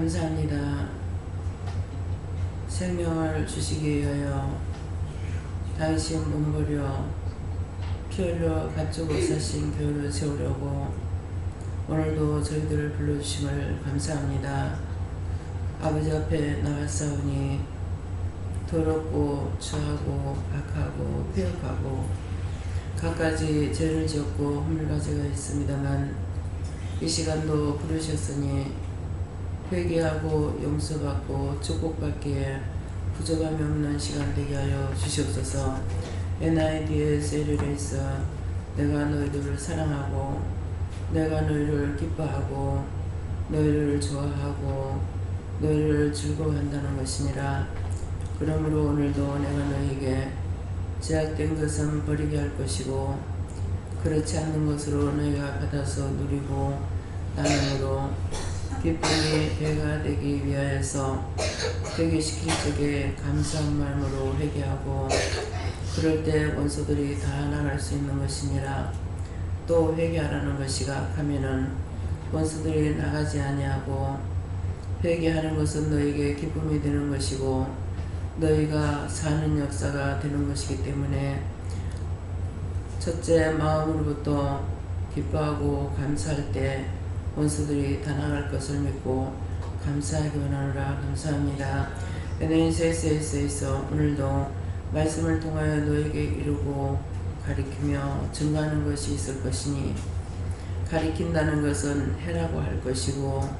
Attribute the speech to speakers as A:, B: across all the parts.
A: 감사합니다. 생명을 주시기 위하여 당신 몸버려 피 흘려 값주고 사신 교회를 세우려고 오늘도 저희들을 불러주심을 감사합니다. 아버지 앞에 나갔사오니 더럽고 추하고 악하고 폐역하고 갖가지 죄를 지었고 허물가지가 있습니다만 이 시간도 부르셨으니 회개하고 용서받고 축복받기에 부족함이 없는 시간 되게 하여 주시옵소서. NIDS LL에서 내가 너희들을 사랑하고 내가 너희를 기뻐하고 너희를 좋아하고 너희를 즐거워한다는 것이니라. 그러므로 오늘도 내가 너희에게 제약된 것은 버리게 할 것이고 그렇지 않는 것으로 너희가 받아서 누리고 나눔으로 기쁨이 배가 되기 위하여서 회개시킬 적에 감사한 마음으로 회개하고 그럴 때 원수들이 다 나갈 수 있는 것이니라. 또 회개하라는 것이 악하면은 원수들이 나가지 아니하고 회개하는 것은 너희에게 기쁨이 되는 것이고 너희가 사는 역사가 되는 것이기 때문에 첫째 마음으로부터 기뻐하고 감사할 때 원수들이 다 나갈 것을 믿고 감사하기 원하노라. 감사합니다. NNCS에서 오늘도 말씀을 통하여 너에게 이루고 가리키며 증거하는 것이 있을 것이니 가리킨다는 것은 해라고 할 것이고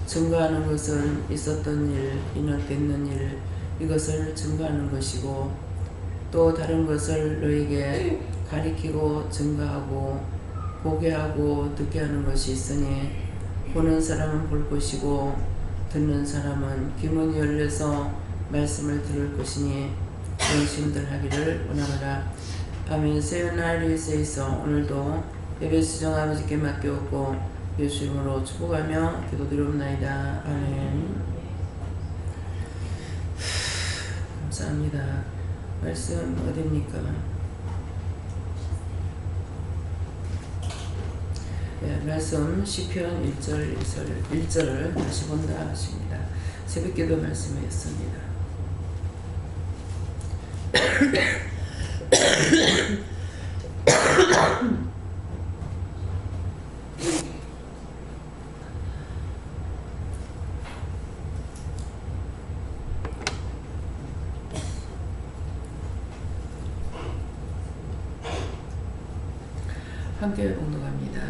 A: 증거하는 것은 있었던 일, 인어됐는 일 이것을 증거하는 것이고 또 다른 것을 너에게 가리키고 증거하고 보게 하고 듣게 하는 것이 있으니 보는 사람은 볼 것이고 듣는 사람은 귀문이 열려서 말씀을 들을 것이니 전심들 하기를 원하노라. 아멘. 세요나리스에서 오늘도 예배 수정 아버지께 맡겨오고 예수 이름으로 축복하며 기도드리옵나이다. 아멘. 감사합니다. 말씀 어디입니까? 네, 말씀 시편 1절을 다시 본다 하십니다. 새벽기도 말씀이었습니다. 함께 봉독합니다.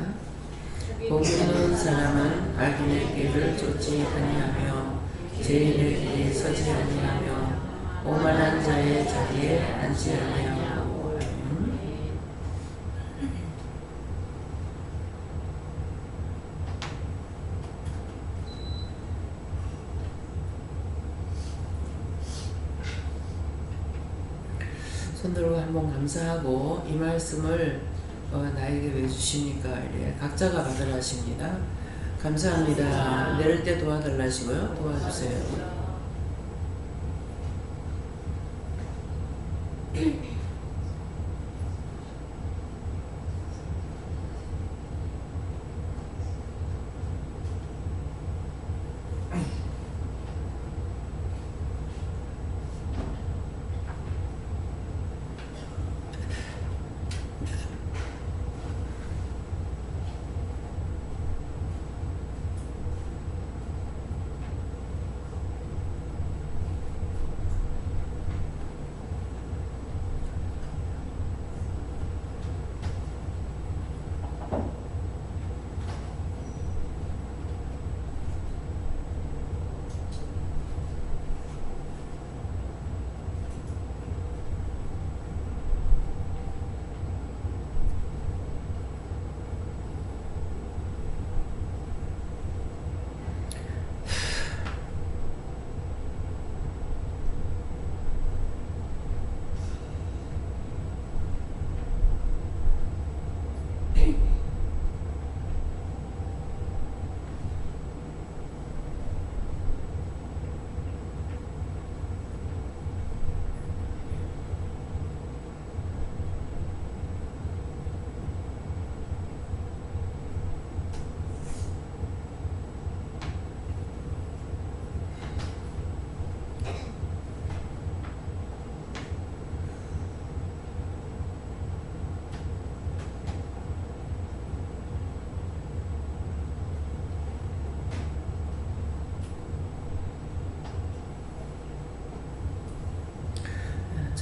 A: 복 있는 사람은 악인의 길을 쫓지 아니하며 죄인의 길에 서지 아니하며 오만한 자의 자리에 앉지 아니하고. 손들고 한번 감사하고 이 말씀을 나에게 왜 주시니까 이래 각자가 받으라 하십니다. 감사합니다. 내릴 때 도와달라 하시고요. 도와주세요.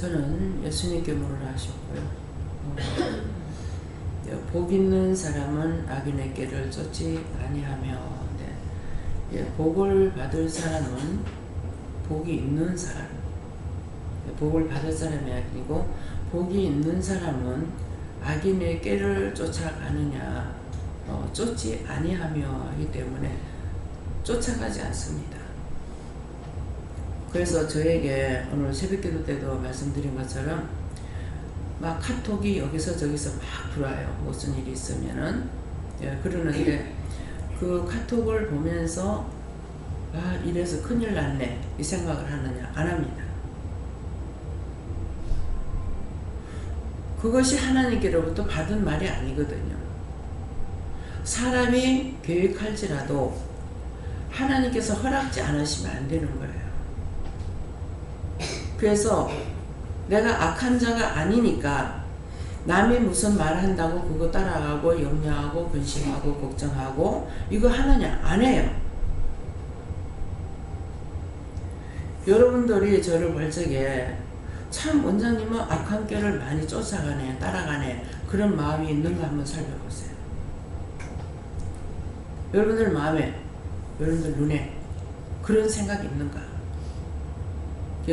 A: 저는 예수님께 물으라하셨고요. 복 있는 사람은 악인의 길을 쫓지 아니하며, 네. 복을 받을 사람은 복이 있는 사람, 복을 받을 사람이 아니고 복이 있는 사람은 악인의 꾀를 쫓아가느냐, 쫓지 아니하며 하기 때문에 쫓아가지 않습니다. 그래서 저에게 오늘 새벽기도 때도 말씀드린 것처럼 막 카톡이 여기서 저기서 막 들어와요. 무슨 일이 있으면은. 그러는데 그 카톡을 보면서 이래서 큰일 났네 이 생각을 하느냐? 안 합니다. 그것이 하나님께로부터 받은 말이 아니거든요. 사람이 계획할지라도 하나님께서 허락지 않으시면 안 되는 거예요. 그래서 내가 악한 자가 아니니까 남이 무슨 말 한다고 그거 따라가고 염려하고 근심하고 걱정하고 이거 하느냐? 안 해요. 여러분들이 저를 볼 적에 참 원장님은 악한 꾀를 많이 쫓아가네, 따라가네, 그런 마음이 있는가 한번 살펴보세요. 여러분들 마음에, 여러분들 눈에 그런 생각이 있는가?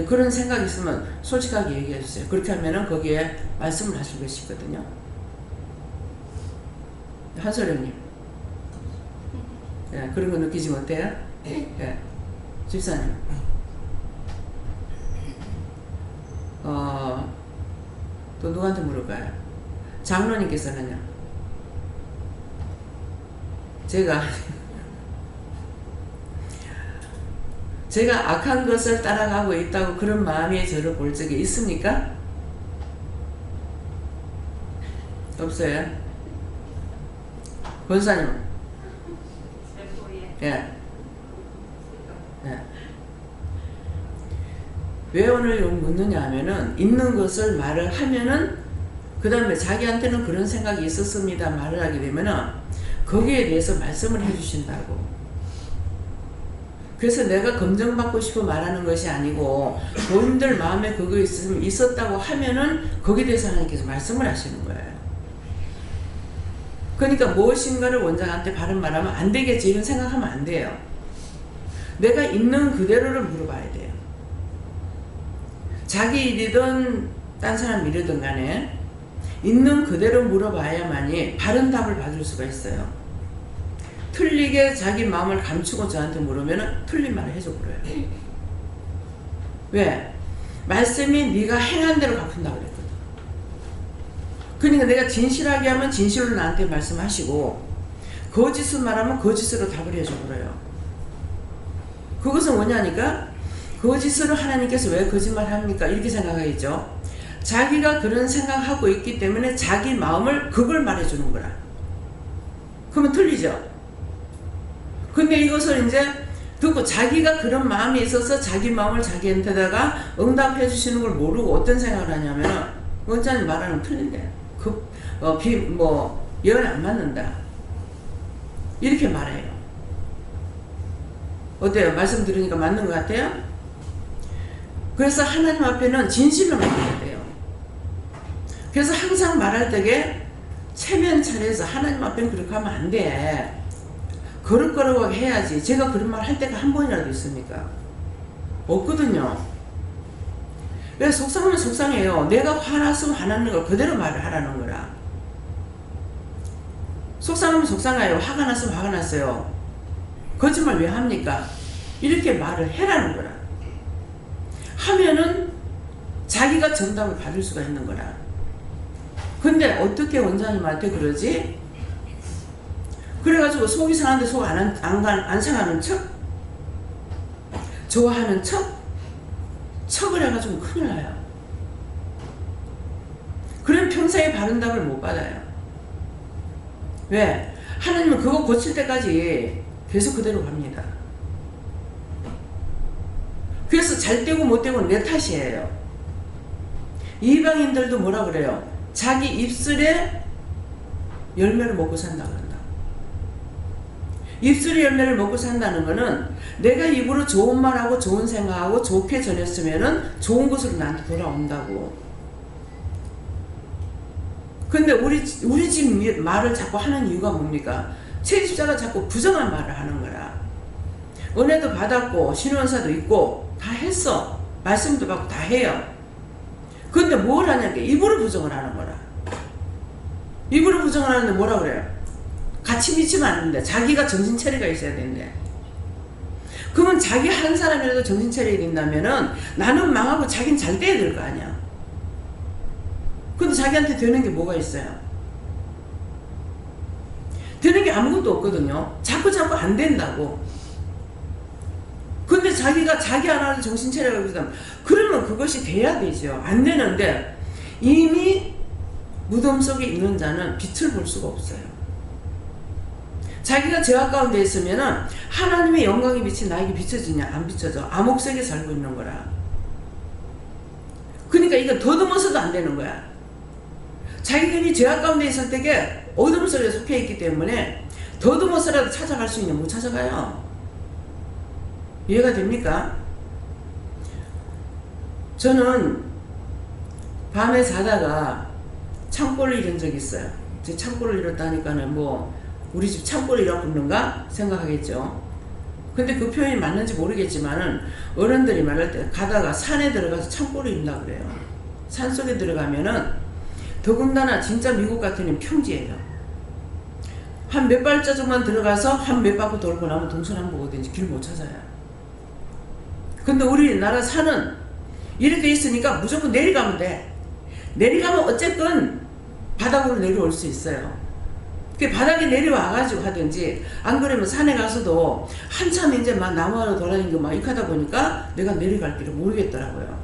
A: 그런 생각이 있으면 솔직하게 얘기해 주세요. 그렇게 하면은 거기에 말씀을 하실 것이거든요. 한소령님, 그런 거 느끼지 못해요? 집사님, 또 누구한테 물어봐요? 장로님께서는요? 제가 악한 것을 따라가고 있다고 그런 마음이 저를 볼 적이 있습니까? 없어요? 권사님은? 예. 왜 오늘 묻느냐 하면은 있는 것을 말을 하면은 그 다음에 자기한테는 그런 생각이 있었습니다 말을 하게 되면은 거기에 대해서 말씀을 해주신다고. 그래서 내가 검증받고 싶어 말하는 것이 아니고 본인들 마음에 그거 있었다고 하면은 거기에 대해서 하나님께서 말씀을 하시는 거예요. 그러니까 무엇인가를 원장한테 바른 말하면 안 되겠지 이런 생각하면 안 돼요. 내가 있는 그대로를 물어봐야 돼요. 자기 일이든 딴 사람 일이든 간에 있는 그대로 물어봐야만이 바른 답을 받을 수가 있어요. 틀리게 자기 마음을 감추고 저한테 물으면 틀린 말을 해줘 버려요. 왜? 말씀이 네가 행한 대로 갚는다고 그랬거든. 그러니까 내가 진실하게 하면 진실로 나한테 말씀하시고 거짓을 말하면 거짓으로 답을 해줘 버려요. 그것은 뭐냐니까 거짓으로 하나님께서 왜 거짓말 합니까? 이렇게 생각하겠죠. 자기가 그런 생각하고 있기 때문에 자기 마음을 그걸 말해주는 거라. 그러면 틀리죠. 근데 이것을 이제 듣고 자기가 그런 마음이 있어서 자기 마음을 자기한테다가 응답해 주시는 걸 모르고 어떤 생각을 하냐면 원장님 말하는 틀린데 예언 안 맞는다 이렇게 말해요. 어때요? 말씀 들으니까 맞는 것 같아요? 그래서 하나님 앞에는 진실로 말해야 돼요. 그래서 항상 말할 때에 체면 차려서 하나님 앞에는 그렇게 하면 안 돼. 거룩거룩하게 해야지. 제가 그런 말 할 때가 한 번이라도 있습니까? 없거든요. 그래서 속상하면 속상해요. 내가 화났으면 화나는 걸 그대로 말을 하라는 거라. 속상하면 속상해요. 화가 났으면 화가 났어요. 거짓말 왜 합니까? 이렇게 말을 해라는 거라. 하면은 자기가 정답을 받을 수가 있는 거라. 근데 어떻게 원장님한테 그러지? 그래가지고 속이 상한데 속 안 상하는 척? 좋아하는 척? 척을 해가지고 큰일 나요. 그럼 평생에 바른 답을 못 받아요. 왜? 하나님은 그거 고칠 때까지 계속 그대로 갑니다. 그래서 잘 되고 못 되고 내 탓이에요. 이방인들도 뭐라 그래요? 자기 입술에 열매를 먹고 산다 그런다. 입술의 열매를 먹고 산다는 거는 내가 입으로 좋은 말하고 좋은 생각하고 좋게 전했으면은 좋은 것으로 나한테 돌아온다고. 근데 우리 집 말을 자꾸 하는 이유가 뭡니까? 채집자가 자꾸 부정한 말을 하는 거라. 은혜도 받았고 신원사도 있고 다 했어. 말씀도 받고 다 해요. 근데 뭘 하냐니까 입으로 부정을 하는 거라. 입으로 부정을 하는데 뭐라 그래요? 같이 믿지는 않는데 자기가 정신차리가 있어야 되는데, 그러면 자기 한 사람이라도 정신차리게 된다면은 나는 망하고 자기는 잘 돼야 될 거 아니야. 근데 자기한테 되는 게 뭐가 있어요? 되는 게 아무것도 없거든요. 자꾸 안 된다고. 근데 자기가 자기 하나를 정신차리고 있다면 그러면 그것이 돼야 되죠. 안 되는데 이미 무덤 속에 있는 자는 빛을 볼 수가 없어요. 자기가 죄악 가운데 있으면은 하나님의 영광의 빛이 나에게 비춰지냐? 안 비춰져. 암흑 속에 살고 있는 거라. 그러니까 이거 더듬어서도 안 되는 거야. 자기들이 죄악 가운데 있을 때에 어둠 속에 속해 있기 때문에 더듬어서라도 찾아갈 수 있냐? 못 찾아가요. 이해가 됩니까? 저는 밤에 자다가 창고를 잃은 적이 있어요. 제 창고를 잃었다니까는 뭐 우리 집 창고를 잃어버렸는가 생각하겠죠. 근데 그 표현이 맞는지 모르겠지만은 어른들이 말할 때 가다가 산에 들어가서 창고를 잃는다 그래요. 산 속에 들어가면은 더군다나 진짜 미국 같은 평지예요. 한 몇 발자국만 들어가서 한 몇 바퀴 돌고 나면 동서남북 어딘지 길 못 찾아요. 근데 우리나라 산은 이렇게 있으니까 무조건 내려가면 돼. 내려가면 어쨌든 바닥으로 내려올 수 있어요. 그 바닥에 내려와가지고 하든지, 안 그러면 산에 가서도 한참 이제 막 나무하러 돌아다니고 막 이렇게 하다 보니까 내가 내려갈 길을 모르겠더라고요.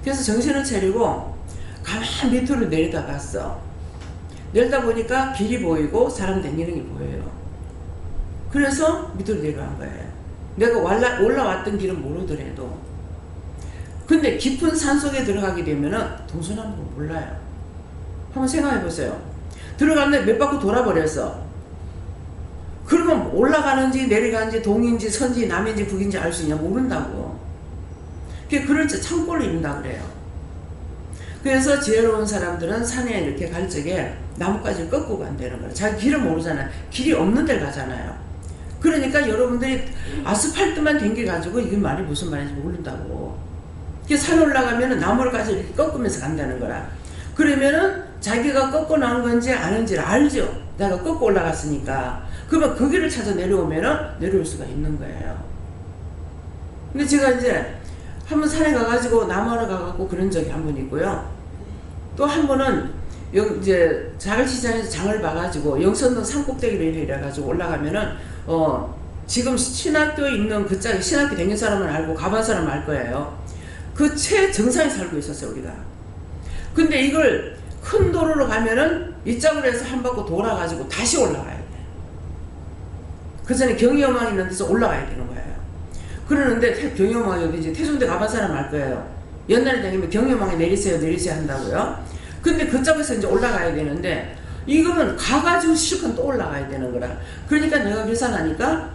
A: 그래서 정신을 차리고 가만히 밑으로 내리다 갔어. 내리다 보니까 길이 보이고 사람 다니는 게 보여요. 그래서 밑으로 내려간 거예요. 내가 올라왔던 길은 모르더라도. 근데 깊은 산속에 들어가게 되면은 동서남북 몰라요. 한번 생각해 보세요. 들어갔는데 몇 바퀴 돌아버렸어. 그러면 올라가는지 내려가는지 동인지 선지 남인지 북인지 알 수 있냐? 모른다고. 그럴 때 창고를 잃는다 그래요. 그래서 지혜로운 사람들은 산에 이렇게 갈 적에 나뭇가지를 꺾고 간다는 거예요. 자기 길을 모르잖아요. 길이 없는 데 가잖아요. 그러니까 여러분들이 아스팔트만 댕겨가지고 이게 말이 무슨 말인지 모른다고. 산 올라가면 나무를까지 이렇게 꺾으면서 간다는 거라. 그러면은 자기가 꺾고 나온 건지 아는지를 알죠. 내가 꺾고 올라갔으니까. 그러면 그 길을 찾아 내려오면은 내려올 수가 있는 거예요. 근데 제가 이제 한번 산에 가가지고 나무하러 가갖고 그런 적이 한 번 있고요. 또 한 번은 이제 자갈시장에서 장을 봐가지고 영선동 산꼭대기를 이래가지고 올라가면은 지금 신학교에 있는 그 짝에 신학교 다닌 사람은 알고 가본 사람은 알 거예요. 그 최정상에 살고 있었어요 우리가. 근데 이걸 큰 도로로 가면은 이쪽으로 해서 한 바퀴 돌아가지고 다시 올라가야 돼. 그 전에 경의어망 있는 데서 올라가야 되는 거예요. 그러는데 경의어망이 어디지? 태종대 가본 사람 알 거예요. 옛날에 다니면 경의어망에 내리세요 한다고요. 근데 그쪽에서 이제 올라가야 되는데 이거는 가가지고 실컷 또 올라가야 되는 거라. 그러니까 내가 계산하니까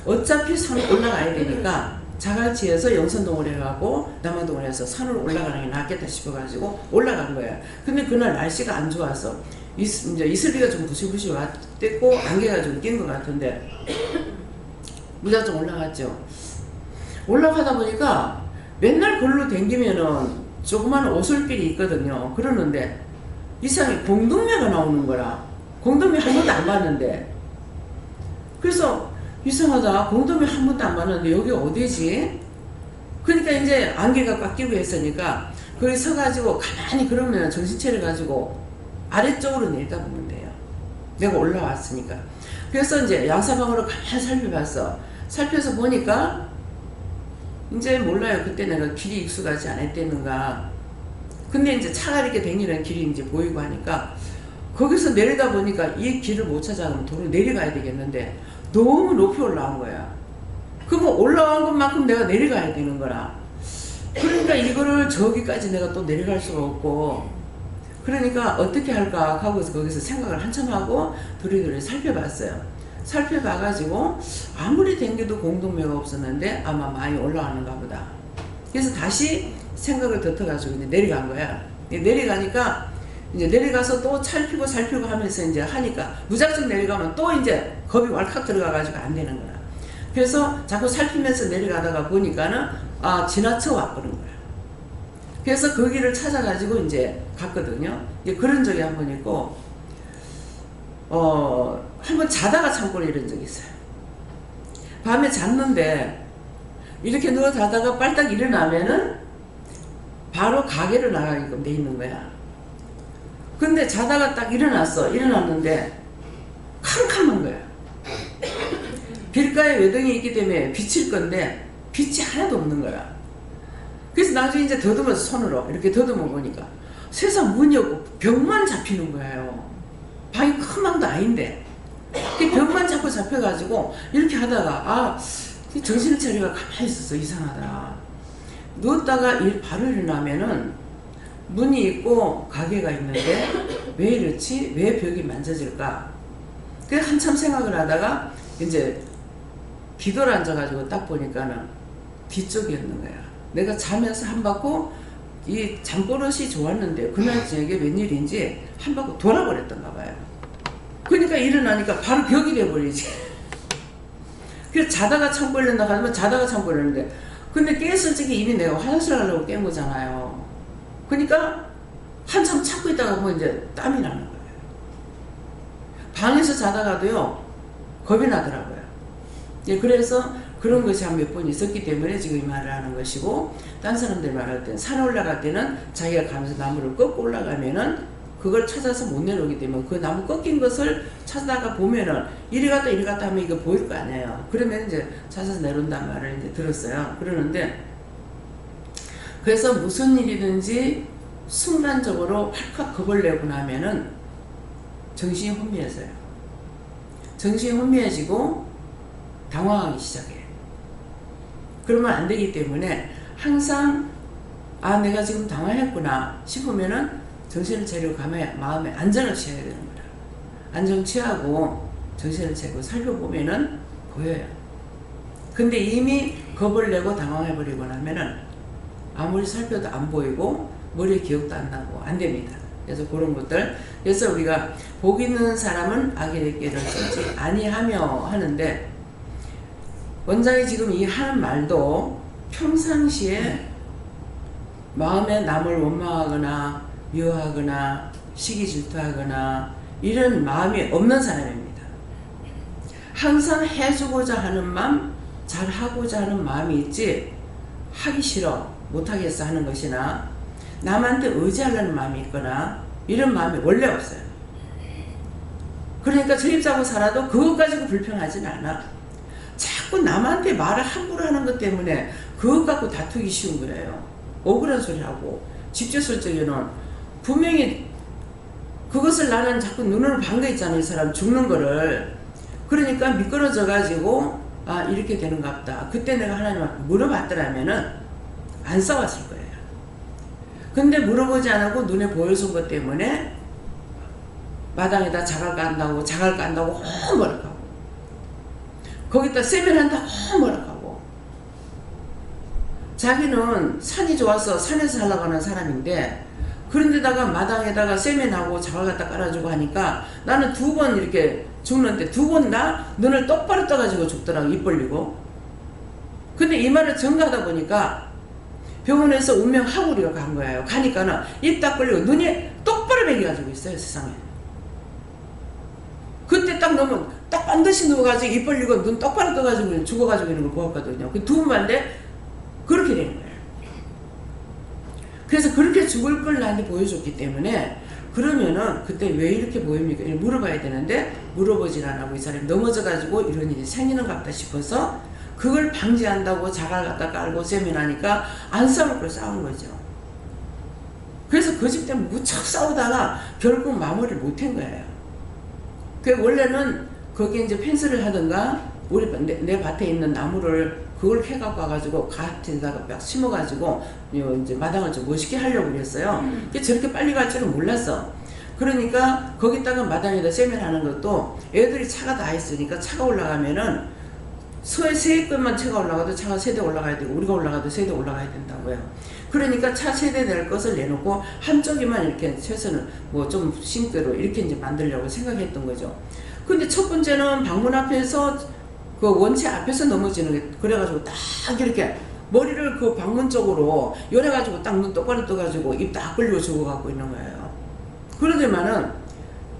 A: 어차피 산 올라가야 되니까 자갈치에서 영선동을 해가고 남한동을 해서 산으로 올라가는 게 낫겠다 싶어가지고 올라간 거야. 근데 그날 날씨가 안 좋아서 이제 이슬비가 좀 부시부시 왔고 안개가 좀 낀 것 같은데 무작정 올라갔죠. 올라가다 보니까 맨날 걸로 댕기면은 조그마한 오솔길이 있거든요. 그러는데 이상하게 공동묘가 나오는 거라. 공동묘 한 번도 안 봤는데. 그래서 이상하다. 공동묘 한 번도 안 봤는데 여기 어디지? 그러니까 이제 안개가 꽉 끼고 했으니까 거기 서가지고 가만히 그러면 정신 차려가지고 아래쪽으로 내리다 보면 돼요. 내가 올라왔으니까. 그래서 이제 양사방으로 가만히 살펴봤어. 살펴서 보니까 이제 몰라요. 그때 내가 길이 익숙하지 않았다는가. 근데 이제 차가 이렇게 다니는 길이 이제 보이고 하니까 거기서 내리다 보니까 이 길을 못 찾아가면 도로 내려가야 되겠는데 너무 높이 올라온 거야. 그럼 올라온 것만큼 내가 내려가야 되는 거라. 그러니까 이거를 저기까지 내가 또 내려갈 수가 없고, 그러니까 어떻게 할까 하고 거기서 생각을 한참 하고 도리도리 살펴봤어요. 살펴봐가지고 아무리 댕겨도 공동묘가 없었는데 아마 많이 올라가는가 보다. 그래서 다시 생각을 덧어가지고 이제 내려간 거야. 내려가니까 이제 내려가서 또 살피고 하면서 이제 하니까 무작정 내려가면 또 이제 겁이 왈칵 들어가가지고 안 되는 거야. 그래서 자꾸 살피면서 내려가다가 보니까는 지나쳐 와버린 거야. 그래서 그 길을 찾아가지고 이제 갔거든요. 그런 적이 한 번 있고, 한 번 자다가 창고를 이런 적이 있어요. 밤에 잤는데 이렇게 누워 자다가 빨딱 일어나면은 바로 가게로 나가게끔 돼 있는 거야. 근데 자다가 딱 일어났는데 캄캄한 거야. 길가에 외등이 있기 때문에 비칠 건데 빛이 하나도 없는 거야. 그래서 나중에 이제 더듬어서 손으로 이렇게 더듬어 보니까 세상 문이 없고 벽만 잡히는 거예요. 방이 큰 방도 아닌데 그 벽만 자꾸 잡혀가지고 이렇게 하다가 정신을 차리가 가만히 있었어. 이상하다. 누웠다가 바로 일어나면은 문이 있고 가게가 있는데 왜 이렇지? 왜 벽이 만져질까? 그래서 한참 생각을 하다가 이제 기도를 앉아가지고 딱 보니까는 뒤쪽이었는 거야. 내가 자면서 한 바퀴 이 잠버릇이 좋았는데 그날 저녁에 웬일인지 한 바퀴 돌아버렸던가 봐요. 그러니까 일어나니까 바로 벽이 돼버리지. 그래서 자다가 창고 열렸나 하면 자다가 창고 열렸는데 근데 깼을 적에 이미 내가 화장실 가려고 깬 거잖아요. 그러니까 한참 찾고 있다가 보면 이제 땀이 나는 거예요. 방에서 자다가도요 겁이 나더라고요. 그래서 그런 것이 한 몇 번 있었기 때문에 지금 이 말을 하는 것이고, 딴 사람들 말할 때는 산에 올라갈 때는 자기가 가면서 나무를 꺾고 올라가면은 그걸 찾아서 못 내려오기 때문에 그 나무 꺾인 것을 찾다가 보면은 이리 갔다 하면 이거 보일 거 아니에요. 그러면 이제 찾아서 내려온다는 말을 이제 들었어요. 그러는데 그래서 무슨 일이든지 순간적으로 확 겁을 내고 나면은 정신이 혼미해져요. 정신이 혼미해지고 당황하기 시작해요. 그러면 안 되기 때문에 항상 내가 지금 당황했구나 싶으면은 정신을 차리고 가면 마음에 안전을 취해야 되는 거라. 안전 취하고 정신을 차리고 살펴보면은 보여요. 근데 이미 겁을 내고 당황해버리고 나면은 아무리 살펴도 안 보이고 머리에 기억도 안 나고 안 됩니다. 그래서 그런 것들. 그래서 우리가 복 있는 사람은 악인의 꾀를 쫓지 아니하며 하는데, 원장이 지금 이 하는 말도 평상시에 마음에 남을 원망하거나 미워하거나 시기 질투하거나 이런 마음이 없는 사람입니다. 항상 해주고자 하는 마음, 잘하고자 하는 마음이 있지 하기 싫어 못하겠어 하는 것이나 남한테 의지하려는 마음이 있거나 이런 마음이 원래 없어요. 그러니까 저 입사하고 살아도 그것 가지고 불평하진 않아. 자꾸 남한테 말을 함부로 하는 것 때문에 그것 갖고 다투기 쉬운 거예요. 억울한 소리 하고 직접 적에는 분명히 그것을 나는 자꾸 눈으로 본 거 있잖아요. 이 사람 죽는 거를. 그러니까 미끄러져 가지고 이렇게 되는갑다. 그때 내가 하나님한테 물어봤더라면은 안 싸웠을 거예요. 근데 물어보지 않고 눈에 보여준 것 때문에 마당에다 자갈 깐다고 허물어가고 거기다 세면한다고 허물어가고, 자기는 산이 좋아서 산에서 살라고 하는 사람인데 그런데다가 마당에다가 세면하고 자갈 갖다 깔아주고 하니까 나는 2번 이렇게 죽는데 2번 다 눈을 똑바로 떠가지고 죽더라고. 입 벌리고. 근데 이 말을 전가하다 보니까 병원에서 운명하고 우리가 간 거예요. 가니까는 입 딱 벌리고 눈이 똑바로 매겨가지고 있어요. 세상에. 그때 딱 너무 딱 반드시 누워가지고 입 벌리고 눈 똑바로 떠가지고 죽어가지고 있는 걸 보았거든요. 그 2번인데 그렇게 되는 거예요. 그래서 그렇게 죽을 걸 나한테 보여줬기 때문에 그러면은 그때 왜 이렇게 보입니까? 물어봐야 되는데 물어보질 안 하고 이 사람이 넘어져가지고 이런 일이 생기는 것 같다 싶어서 그걸 방지한다고 자갈 갖다 깔고 세면하니까 안 싸울 걸 싸운 거죠. 그래서 그 집 때문에 무척 싸우다가 결국 마무리를 못한 거예요. 그 원래는 거기에 이제 펜스를 하든가 우리 내 밭에 있는 나무를 그걸 캐갖고 와가지고 갓에다가 막 심어가지고 이제 마당을 좀 멋있게 하려고 그랬어요. 저렇게 빨리 갈 줄은 몰랐어. 그러니까 거기다가 마당에다 세면하는 것도 애들이 차가 다 있으니까 차가 올라가면은 세 건만 차가 올라가도 차가 3대 올라가야 되고 우리가 올라가도 3대 올라가야 된다고요. 그러니까 차 3대 될 것을 내놓고 한쪽에만 이렇게 최선을 뭐 좀 싱크로 이렇게 이제 만들려고 생각했던 거죠. 근데 첫 번째는 방문 앞에서 그 원체 앞에서 넘어지는 게 그래가지고 딱 이렇게 머리를 그 방문 쪽으로 요래가지고 딱 눈 똑바로 떠가지고 입 딱 벌리고 죽어갖고 있는 거예요. 그러더만은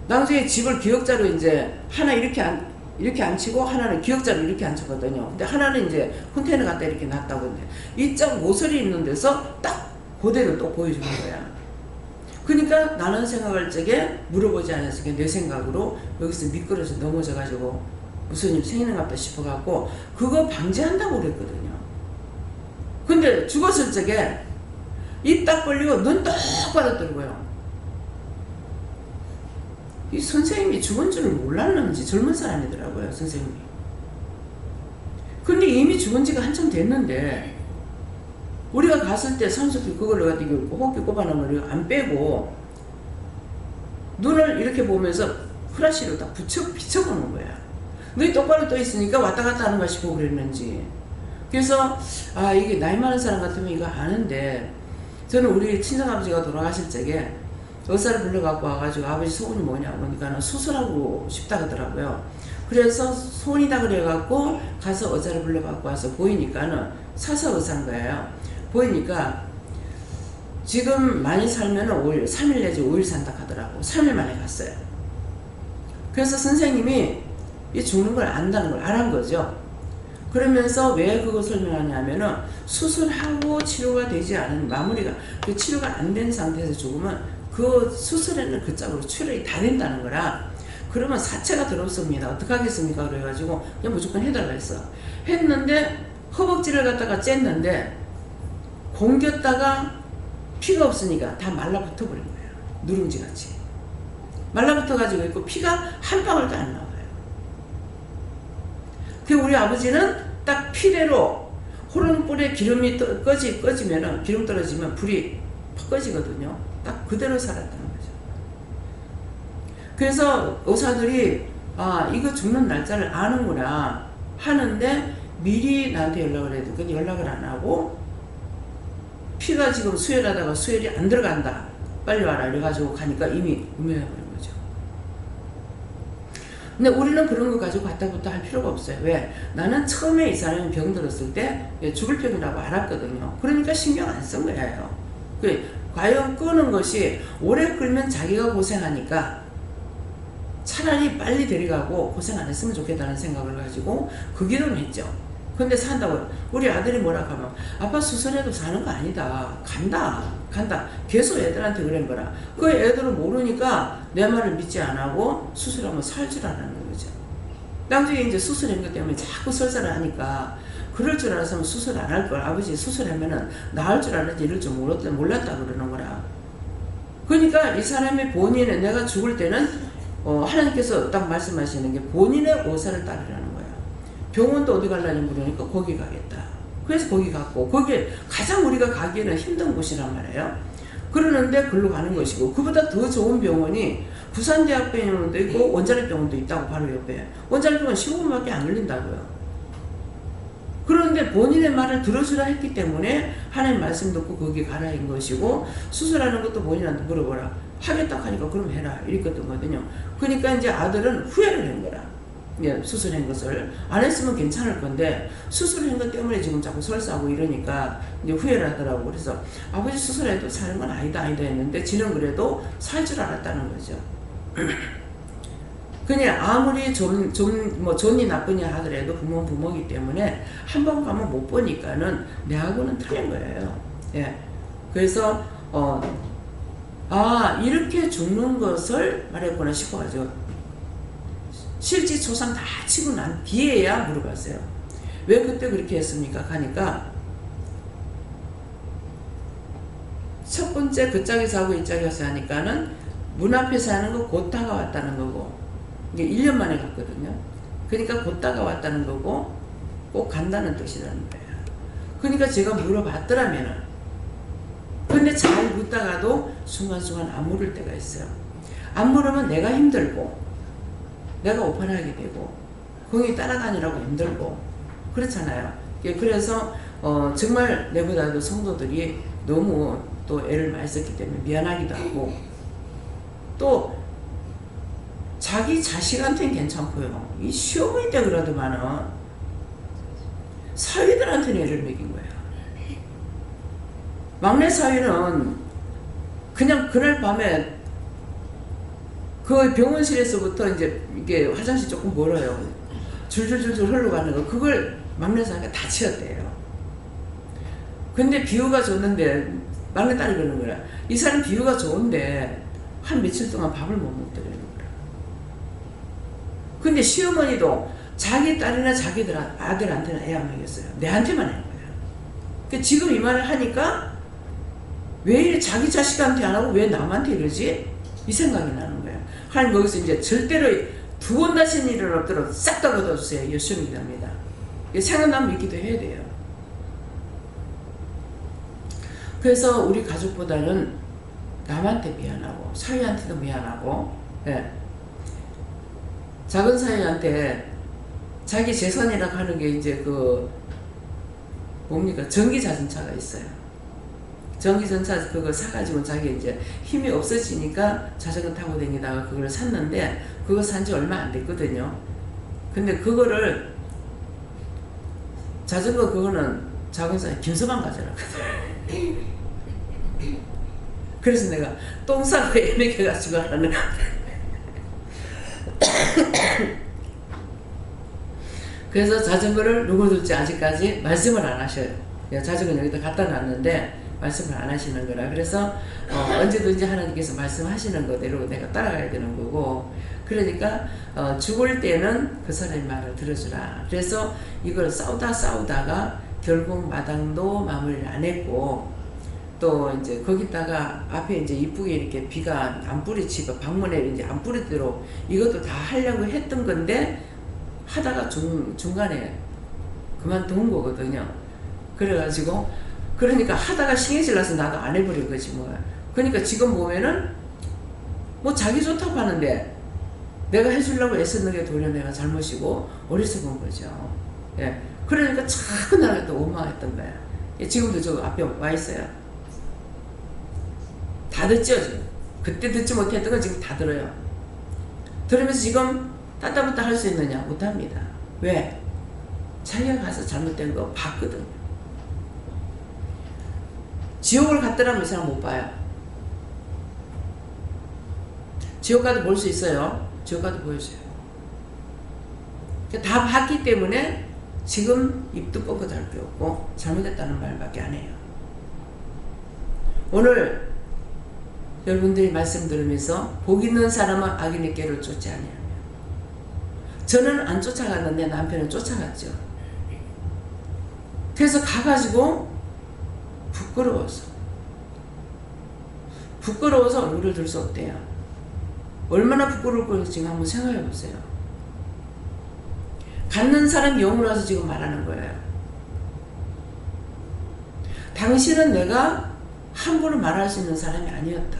A: 나중에 집을 기역자로 이제 하나 이렇게 안 치고 하나는 기역자로 이렇게 앉혔거든요. 근데 하나는 이제 컨테이너 갖다 이렇게 놨다고 근데 이쪽 모서리 있는 데서 딱 그대로 또 보여주는 거야. 그러니까 나는 생각할 적에 물어보지 않았으니까 내 생각으로 여기서 미끄러져 넘어져가지고 무슨 일 생기는갑다 싶어갖고 그거 방지한다고 그랬거든요. 근데 죽었을 적에 입 딱 벌리고 눈 똑바로 뜨고요. 이 선생님이 죽은 줄 몰랐는지 젊은 사람이더라고요, 선생님이. 근데 이미 죽은 지가 한참 됐는데 우리가 갔을 때 산소피 그걸로 가지고 호흡기 꼽아놓은 걸 안 빼고 눈을 이렇게 보면서 후라시로 딱 비춰보는 거야. 눈이 똑바로 떠 있으니까 왔다 갔다 하는가 싶어 그랬는지. 그래서 이게 나이 많은 사람 같으면 이거 아는데 저는 우리 친정아버지가 돌아가실 적에 의사를 불러갖고 와가지고 아버지 소원이 뭐냐고 하니까 수술하고 싶다 그러더라고요. 그래서 소원이다 그래갖고 가서 의사를 불러갖고 와서 보이니까는 사서 의사인 거예요. 보이니까 지금 많이 살면 3일 내지 5일 산다 하더라고. 3일 만에 갔어요. 그래서 선생님이 이 죽는 걸 안다는 걸 알은 거죠. 그러면서 왜 그거 설명하냐면은 수술하고 치료가 되지 않은 마무리가 그 치료가 안 된 상태에서 죽으면 그 수술에는 그 짝으로 출혈이 다 된다는 거라. 그러면 사체가 들어섭니다. 어떻게 하겠습니까? 그래가지고 그냥 무조건 해달라 했어. 했는데 허벅지를 갖다가 쬐는데 공겼다가 피가 없으니까 다 말라붙어 버린 거예요. 누룽지 같이 말라붙어 가지고 있고 피가 한 방울도 안 나와요. 그 우리 아버지는 딱 피대로 호롱불에 기름이 꺼지면은 기름 떨어지면 불이 퍽 꺼지거든요. 딱 그대로 살았다는 거죠. 그래서 의사들이 이거 죽는 날짜를 아는구나 하는데 미리 나한테 연락을 해도 그 연락을 안 하고 피가 지금 수혈하다가 수혈이 안 들어간다 빨리 와라 이래가지고 가니까 이미 음해해버린 거죠. 근데 우리는 그런 거 가지고 갔다 갔다 할 필요가 없어요. 왜? 나는 처음에 이 사람이 병 들었을 때 죽을 병이라고 알았거든요. 그러니까 신경 안 쓴 거예요. 과연 끄는 것이 오래 끌면 자기가 고생하니까 차라리 빨리 데려가고 고생 안 했으면 좋겠다는 생각을 가지고 그 길은 했죠. 근데 산다고요. 우리 아들이 뭐라 하면 아빠 수술해도 사는 거 아니다. 간다. 계속 애들한테 그런 거라. 그 애들은 모르니까 내 말을 믿지 안 하고 수술하면 살 줄 아는 거죠. 나중에 이제 수술한 것 때문에 자꾸 설사를 하니까 그럴 줄 알았으면 수술 안 할 걸. 아버지 수술하면은 나을 줄 알았지 이럴 줄 몰랐다 그러는 거라. 그러니까 이 사람이 본인은 내가 죽을 때는 하나님께서 딱 말씀하시는 게 본인의 의사를 따르라는 거야. 병원도 어디 가려니 물으니까 거기 가겠다. 그래서 거기 갔고 거기에 가장 우리가 가기에는 힘든 곳이란 말이에요. 그러는데 글로 가는 것이고 그보다 더 좋은 병원이 부산대학병원도 있고 원자력병원도 있다고 바로 옆에. 원자력병원 15분밖에 안 걸린다고요. 그런데 본인의 말을 들어주라 했기 때문에 하나님 말씀 듣고 거기 가라 한 것이고 수술하는 것도 본인한테 물어보라. 하겠다 하니까 그럼 해라 이랬거든 거든요. 그러니까 이제 아들은 후회를 한 거라. 수술한 것을 안 했으면 괜찮을 건데 수술한 것 때문에 지금 자꾸 설사하고 이러니까 이제 후회를 하더라고. 그래서 아버지 수술해도 사는 건 아니다 했는데 지는 그래도 살 줄 알았다는 거죠. 그냥 아무리 좋니 나쁘니 하더라도 부모는 부모이기 때문에 한 번 가면 못 보니까는 내하고는 틀린 거예요. 예. 그래서 이렇게 죽는 것을 말했구나 싶어가지고 실지초상 다 치고 난 뒤에야 물어봤어요. 왜 그때 그렇게 했습니까? 하니까 첫 번째 그 짝에서 하고 이 짝에서 하니까는 문 앞에서 하는 거 곧 다가왔다는 거고 이게 1년 만에 갔거든요. 그러니까 곧 다가왔다는 거고 꼭 간다는 뜻이라는 거예요. 그러니까 제가 물어봤더라면은 근데 잘 묻다가도 순간순간 안 물을 때가 있어요. 안 물으면 내가 힘들고 내가 오판하게 되고 공이 따라다니라고 힘들고 그렇잖아요. 그래서 정말 내보다도 성도들이 너무 또 애를 많이 썼기 때문에 미안하기도 하고 또 자기 자식한테는 괜찮고요. 이 시어머니 때 그러더만은 사위들한테는 애를 먹인 거야. 막내 사위는 그냥 그날 밤에 그 병원실에서부터 이제 이게 화장실 조금 멀어요. 줄줄줄줄 흘러가는 거 그걸 막내 사위가 다 치웠대요. 근데 비유가 좋는데 막내 딸이 그러는 거야. 이 사람 비유가 좋은데 한 며칠 동안 밥을 못 먹더라는 거야. 근데 시어머니도 자기 딸이나 자기 아들한테는 애 안 먹였어요. 내한테만 한 거야. 그러니까 지금 이 말을 하니까 왜 이래 자기 자식한테 안 하고 왜 남한테 이러지? 이 생각이 나는 거예요. 하나님 거기서 이제 절대로 두 번 다시는 일은 없도록 싹 다 걷어주세요. 열심히 기도합니다. 생각나면 믿기도 해야 돼요. 그래서 우리 가족보다는 남한테 미안하고 사위한테도 미안하고 예. 작은 사위한테 자기 재산이라고 하는 게 이제 그 뭡니까 전기자전차가 있어요. 전기전차 그거 사가지고 자기 이제 힘이 없어지니까 자전거 타고 다니다가 그걸 샀는데 그거 산지 얼마 안 됐거든요. 근데 그거를 자전거 그거는 작은 사위 김서방 가져라거든. 그래서 내가 똥 싸고 애매해가지고 하는 그래서 자전거를 누구 둘지 아직까지 말씀을 안 하셔요. 자전거 여기다 갖다 놨는데 말씀을 안 하시는 거라. 그래서 언제든지 하나님께서 말씀하시는 거대로 내가 따라가야 되는 거고 그러니까 죽을 때는 그 사람의 말을 들어주라. 그래서 이걸 싸우다가 결국 마당도 마무리를 안 했고 또 이제 거기다가 앞에 이제 이쁘게 이렇게 비가 안 뿌리치고 방문에 이제 안 뿌리도록 이것도 다 하려고 했던 건데 하다가 중간에 그만둔 거거든요. 그래가지고 그러니까 하다가 신경질 나서 나도 안 해버린 거지 뭐. 그러니까 지금 보면은 뭐 자기 좋다고 하는데 내가 해주려고 애쓰는 게 도리어 내가 잘못이고 어리석은 거죠. 예. 그러니까 자꾸 나를 또 원망했던 거야. 예, 지금도 저 앞에 와 있어요. 다 듣죠 지금. 그때 듣지 못했던 건 지금 다 들어요. 들으면서 지금 따따붙다 할 수 있느냐? 못합니다. 왜? 자기가 가서 잘못된 거 봤거든. 지옥을 갔더라면 이 사람 못 봐요. 지옥 가도 볼 수 있어요. 지옥 가도 보여줘요. 다 봤기 때문에 지금 입도 뻥긋 할 게 없고 잘못했다는 말밖에 안 해요. 오늘 여러분들이 말씀 들으면서 복 있는 사람은 악인의 꾀를 쫓지 아니하며 저는 안 쫓아갔는데 남편은 쫓아갔죠. 그래서 가가지고 부끄러워서 얼굴을 들 수 없대요. 얼마나 부끄러울 거예요 지금 한번 생각해 보세요. 갖는 사람 영으로 와서 지금 말하는 거예요. 당신은 내가 함부로 말할 수 있는 사람이 아니었다.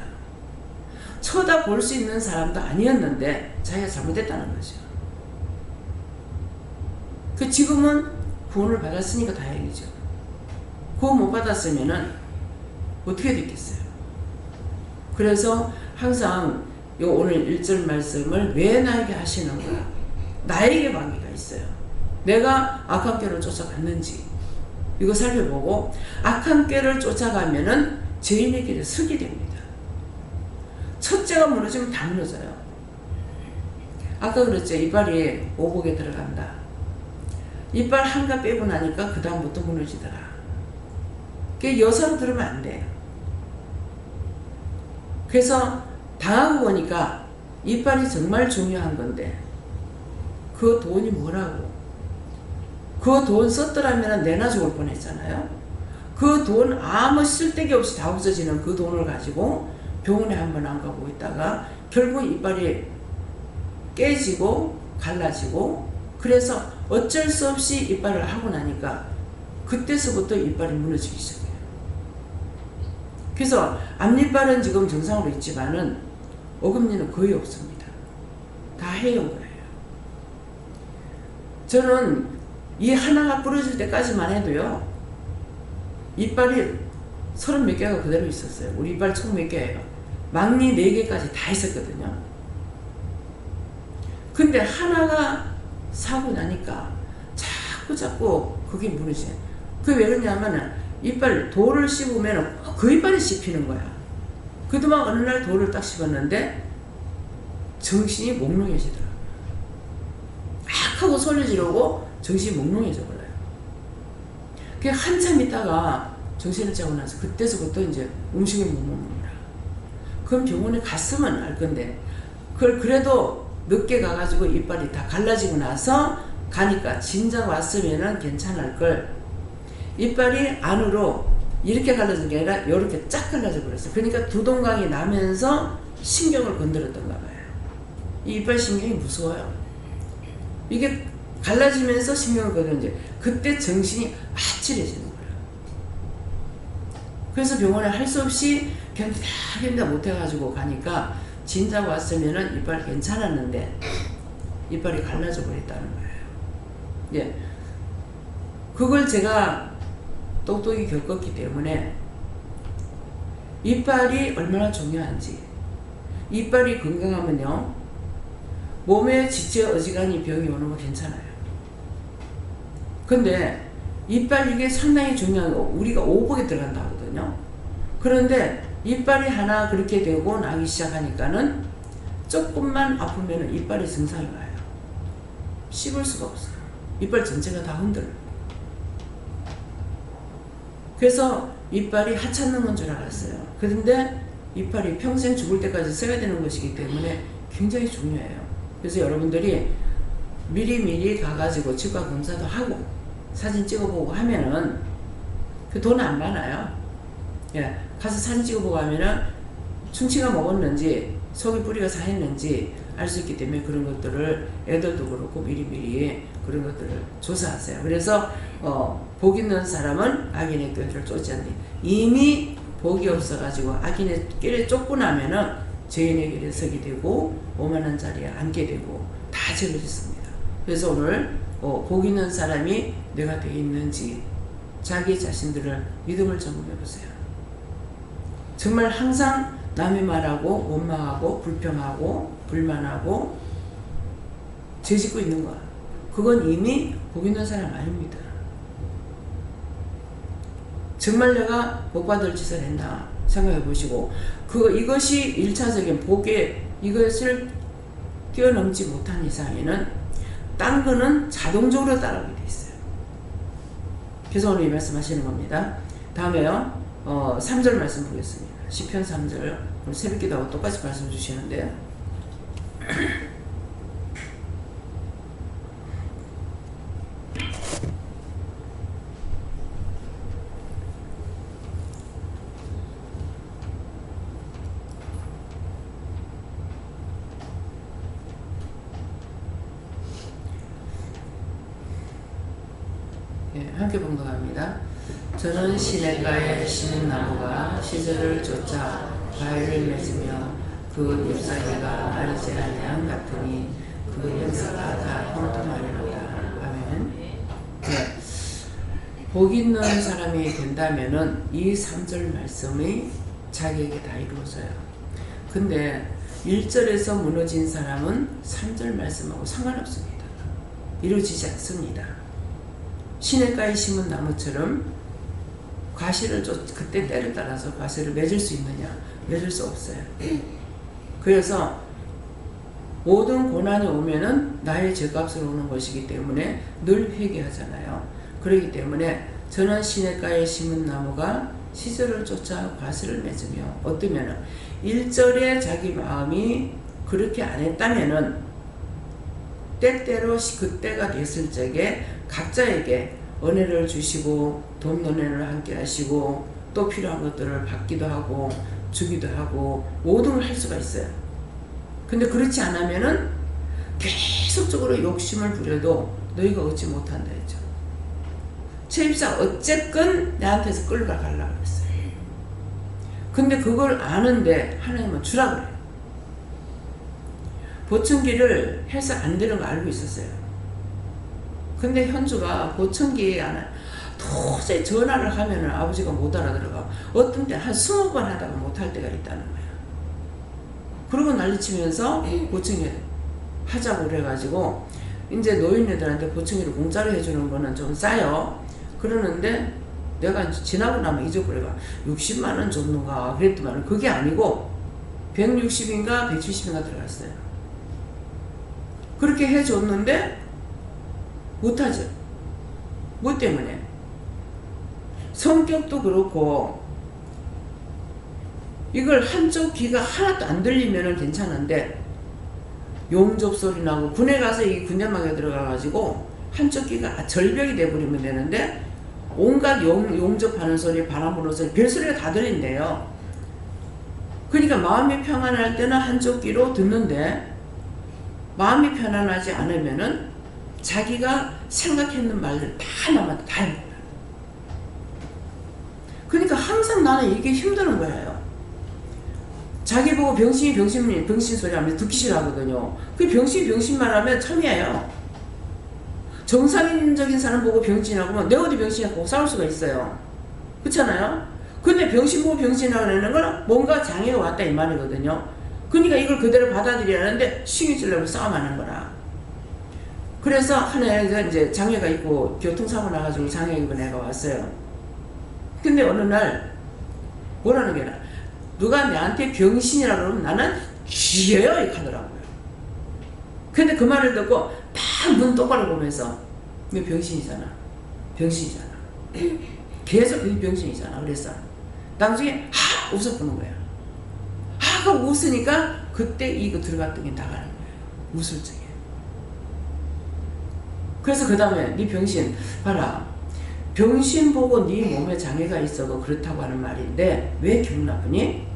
A: 쳐다볼 수 있는 사람도 아니었는데 자기가 잘못했다는 거죠. 그 지금은 구원을 받았으니까 다행이죠. 구원 못 받았으면은 어떻게 됐겠어요. 그래서 항상 요 오늘 1절 말씀을 왜 나에게 하시는 거야. 나에게 관계가 있어요. 내가 악한 꾀를 쫓아갔는지 이거 살펴보고 악한 꾀를 쫓아가면은 죄인의 길에 서게 됩니다. 첫째가 무너지면 다 무너져요. 아까 그랬죠. 이빨이 오복에 들어간다. 이빨 한가 빼고 나니까 그 다음부터 무너지더라. 그게 여사로 들으면 안 돼요. 그래서 당하고 보니까 이빨이 정말 중요한 건데 그 돈이 뭐라고. 그 돈 썼더라면 내나 죽을 뻔했잖아요. 그 돈 아무 쓸데기 없이 다 없어지는 그 돈을 가지고 병원에 한 번 안 가고 있다가 결국 이빨이 깨지고 갈라지고 그래서 어쩔 수 없이 이빨을 하고 나니까 그때서부터 이빨이 무너지기 시작해요. 그래서 앞니빨은 지금 정상으로 있지만은 어금니는 거의 없습니다. 다 해온 거예요. 저는 이 하나가 부러질 때까지만 해도요, 이빨이 30몇 개가 그대로 있었어요. 우리 이빨 총 몇 개예요? 막니 4개까지 다 있었거든요. 근데 하나가 사고 나니까 자꾸 그게 무너져요. 그게 왜 그러냐면은 이빨 돌을 씹으면 그 이빨이 씹히는 거야. 그동안 어느 날 돌을 딱 씹었는데 정신이 몽롱해지더라고요. 악 하고 소리 지르고 정신이 몽롱해져 버려요. 그게 한참 있다가 정신을 차고 나서 그때서부터 이제 음식을 못 먹는다. 그럼 병원에 갔으면 알 건데, 그걸 그래도 늦게 가가지고 이빨이 다 갈라지고 나서 가니까 진작 왔으면은 괜찮을 걸, 이빨이 안으로 이렇게 갈라진 게 아니라 이렇게 쫙 갈라져 버렸어요. 그러니까 두동강이 나면서 신경을 건드렸던가 봐요. 이 이빨 신경이 무서워요. 이게 갈라지면서 신경을 건드리는지 그때 정신이 아찔해지는 거예요. 그래서 병원에 할 수 없이 견디다 못해가지고 가니까 진작 왔으면은 이빨 괜찮았는데 이빨이 갈라져 버렸다는 거예요. 예. 그걸 제가 똑똑히 겪었기 때문에 이빨이 얼마나 중요한지, 이빨이 건강하면요 몸에 지체 어지간히 병이 오는 거 괜찮아요. 근데 이빨 이게 상당히 중요한 거, 우리가 오복에 들어간다 하거든요. 그런데 이빨이 하나 그렇게 되고 나기 시작하니까는 조금만 아프면은 이빨이 증상이 와요. 씹을 수가 없어요. 이빨 전체가 다 흔들려요. 그래서 이빨이 하찮는 건 줄 알았어요. 그런데 이빨이 평생 죽을 때까지 써야 되는 것이기 때문에 굉장히 중요해요. 그래서 여러분들이 미리미리 가가지고 치과 검사도 하고 사진 찍어보고 하면은 그 돈 안 많아요. 예, 가서 사진 찍어보고 하면은 충치가 먹었는지 속에 뿌리가 상했는지 알 수 있기 때문에 그런 것들을 애들도 그렇고 미리미리 그런 것들을 조사하세요. 그래서 복 있는 사람은 악인의 꾀를 쫓지 않니. 이미 복이 없어가지고 악인의 꾀를 쫓고 나면은 죄인의 길에 서게 되고 오만한 자리에 앉게 되고 다 죄를 짓습니다. 그래서 오늘 복 있는 사람이 내가 되어 있는지 자기 자신들을 믿음을 점검해 보세요. 정말 항상 남의 말하고 원망하고 불평하고 불만하고 죄짓고 있는 거야. 그건 이미 복 있는 사람 아닙니다. 정말 내가 복 받을 짓을 했나 생각해 보시고, 이것이 1차적인 복에 이것을 뛰어넘지 못한 이상에는 딴 거는 자동적으로 따라오게 돼 있어요. 그래서 오늘 이 말씀 하시는 겁니다. 다음에요 3절 말씀 보겠습니다. 시편 3절. 오늘 새벽기도하고 똑같이 말씀 주시는데요. 예, 함께 봉독합니다. 저는 시냇가에 심은 나무가 시절을 쫓아 과일을 맺으며 그 잎사귀가 마르지 아니함 같으니 그 역사가 다 형통하리로다. 아멘. 네. 복 있는 사람이 된다면은 이 3절 말씀이 자기에게 다 이루어져요. 근데 1절에서 무너진 사람은 3절 말씀하고 상관없습니다. 이루어지지 않습니다. 시냇가에 심은 나무처럼 과실을 그때 때를 따라서 과실을 맺을 수 있느냐? 맺을 수 없어요. 그래서 모든 고난이 오면은 나의 죄값으로 오는 것이기 때문에 늘 회개하잖아요. 그렇기 때문에 저는 시냇가에 심은 나무가 시절을 쫓아 과실을 맺으며, 어떠면은 1절에 자기 마음이 그렇게 안 했다면은 때때로 그때가 됐을 적에 각자에게 은혜를 주시고 돕는애를 함께 하시고 또 필요한 것들을 받기도 하고 주기도 하고 모든 걸 할 수가 있어요. 근데 그렇지 않으면은 계속적으로 욕심을 부려도 너희가 얻지 못한다 했죠. 채입사 어쨌건 내한테서 끌어가려고 그랬어요. 근데 그걸 아는데 하나님은 주라 그래요. 보청기를 해서 안 되는 거 알고 있었어요. 근데 현주가 보청기 안 도저히 전화를 하면은 아버지가 못 알아들어가. 어떤 때 한 20번 하다가 못 할 때가 있다는 거야. 그러고 난리치면서 보청기 하자고 그래가지고 이제 노인네들한테 보청기를 공짜로 해주는 거는 좀 싸요. 그러는데 내가 지나고 나면 잊어버려가 60만 원 줬는가 그랬더만 그게 아니고 160인가 170인가 들어갔어요. 그렇게 해줬는데 못하죠. 뭐 때문에? 성격도 그렇고 이걸 한쪽 귀가 하나도 안 들리면 괜찮은데 용접 소리 나고 군에 가서 이 군대막에 들어가가지고 한쪽 귀가 절벽이 돼버리면 되는데 온갖 용접하는 소리, 바람 부는 소리, 별소리가 다 들린대요. 그러니까 마음이 평안할 때는 한쪽 귀로 듣는데 마음이 편안하지 않으면은 자기가 생각했는 말들 다 남한테 다 해버려요. 그러니까 항상 나는 이게 힘드는 거예요. 자기 보고 병신 소리 하면 듣기 싫어하거든요. 그 병신만 하면 참이에요. 정상인적인 사람 보고 병신이라고 하면 내 어디 병신이라고 싸울 수가 있어요. 그렇잖아요? 근데 병신 보고 병신이라고 하는 건 뭔가 장애가 왔다 이 말이거든요. 그러니까 이걸 그대로 받아들여야 하는데 신경 쓰려고 싸움하는 거라. 그래서 하나가 이제 장애가 있고 교통사고 나가지고 장애 입은 애가 왔어요. 근데 어느 날 뭐라는 게 나 누가 내한테 병신이라고 그러면 나는 죽여요 이렇게 하더라고요. 근데 그 말을 듣고 딱 눈 똑바로 보면서 너 병신이잖아. 계속 병신이잖아. 그래서 나중에 하! 웃어보는 거야. 하고 웃으니까 그때 이거 들어갔던 게 나가는 거예요. 웃을 적에. 그래서 그 다음에 네 병신 봐라. 병신 보고 네 몸에 장애가 있어도 그렇다고 하는 말인데 왜 기분 나쁘니?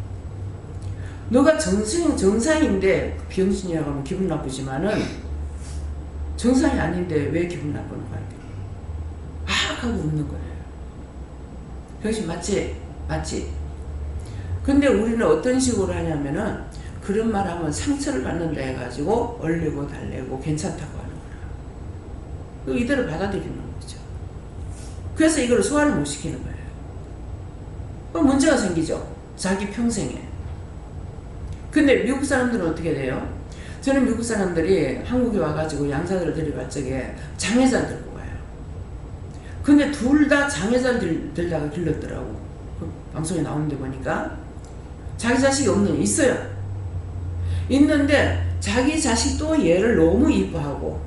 A: 너가 정상인데 병신이라고 하면 기분 나쁘지만은 정상이 아닌데 왜 기분 나쁘는 거야? 하고 웃는 거예요. 병신 맞지? 맞지? 근데 우리는 어떤 식으로 하냐면은 그런 말 하면 상처를 받는다 해가지고 얼리고 달래고 괜찮다고 하는 거라. 이대로 받아들이는 거죠. 그래서 이걸 소화를 못 시키는 거예요. 그럼 문제가 생기죠. 자기 평생에. 근데 미국 사람들은 어떻게 돼요? 저는 미국 사람들이 한국에 와가지고 양자들을 데려갈 적에 장애자 들고 와요. 근데 둘 다 장애자 들다가 길렀더라고. 그 방송에 나오는데 보니까 자기 자식이 없는 애 있어요. 있는데 자기 자식도 얘를 너무 이뻐하고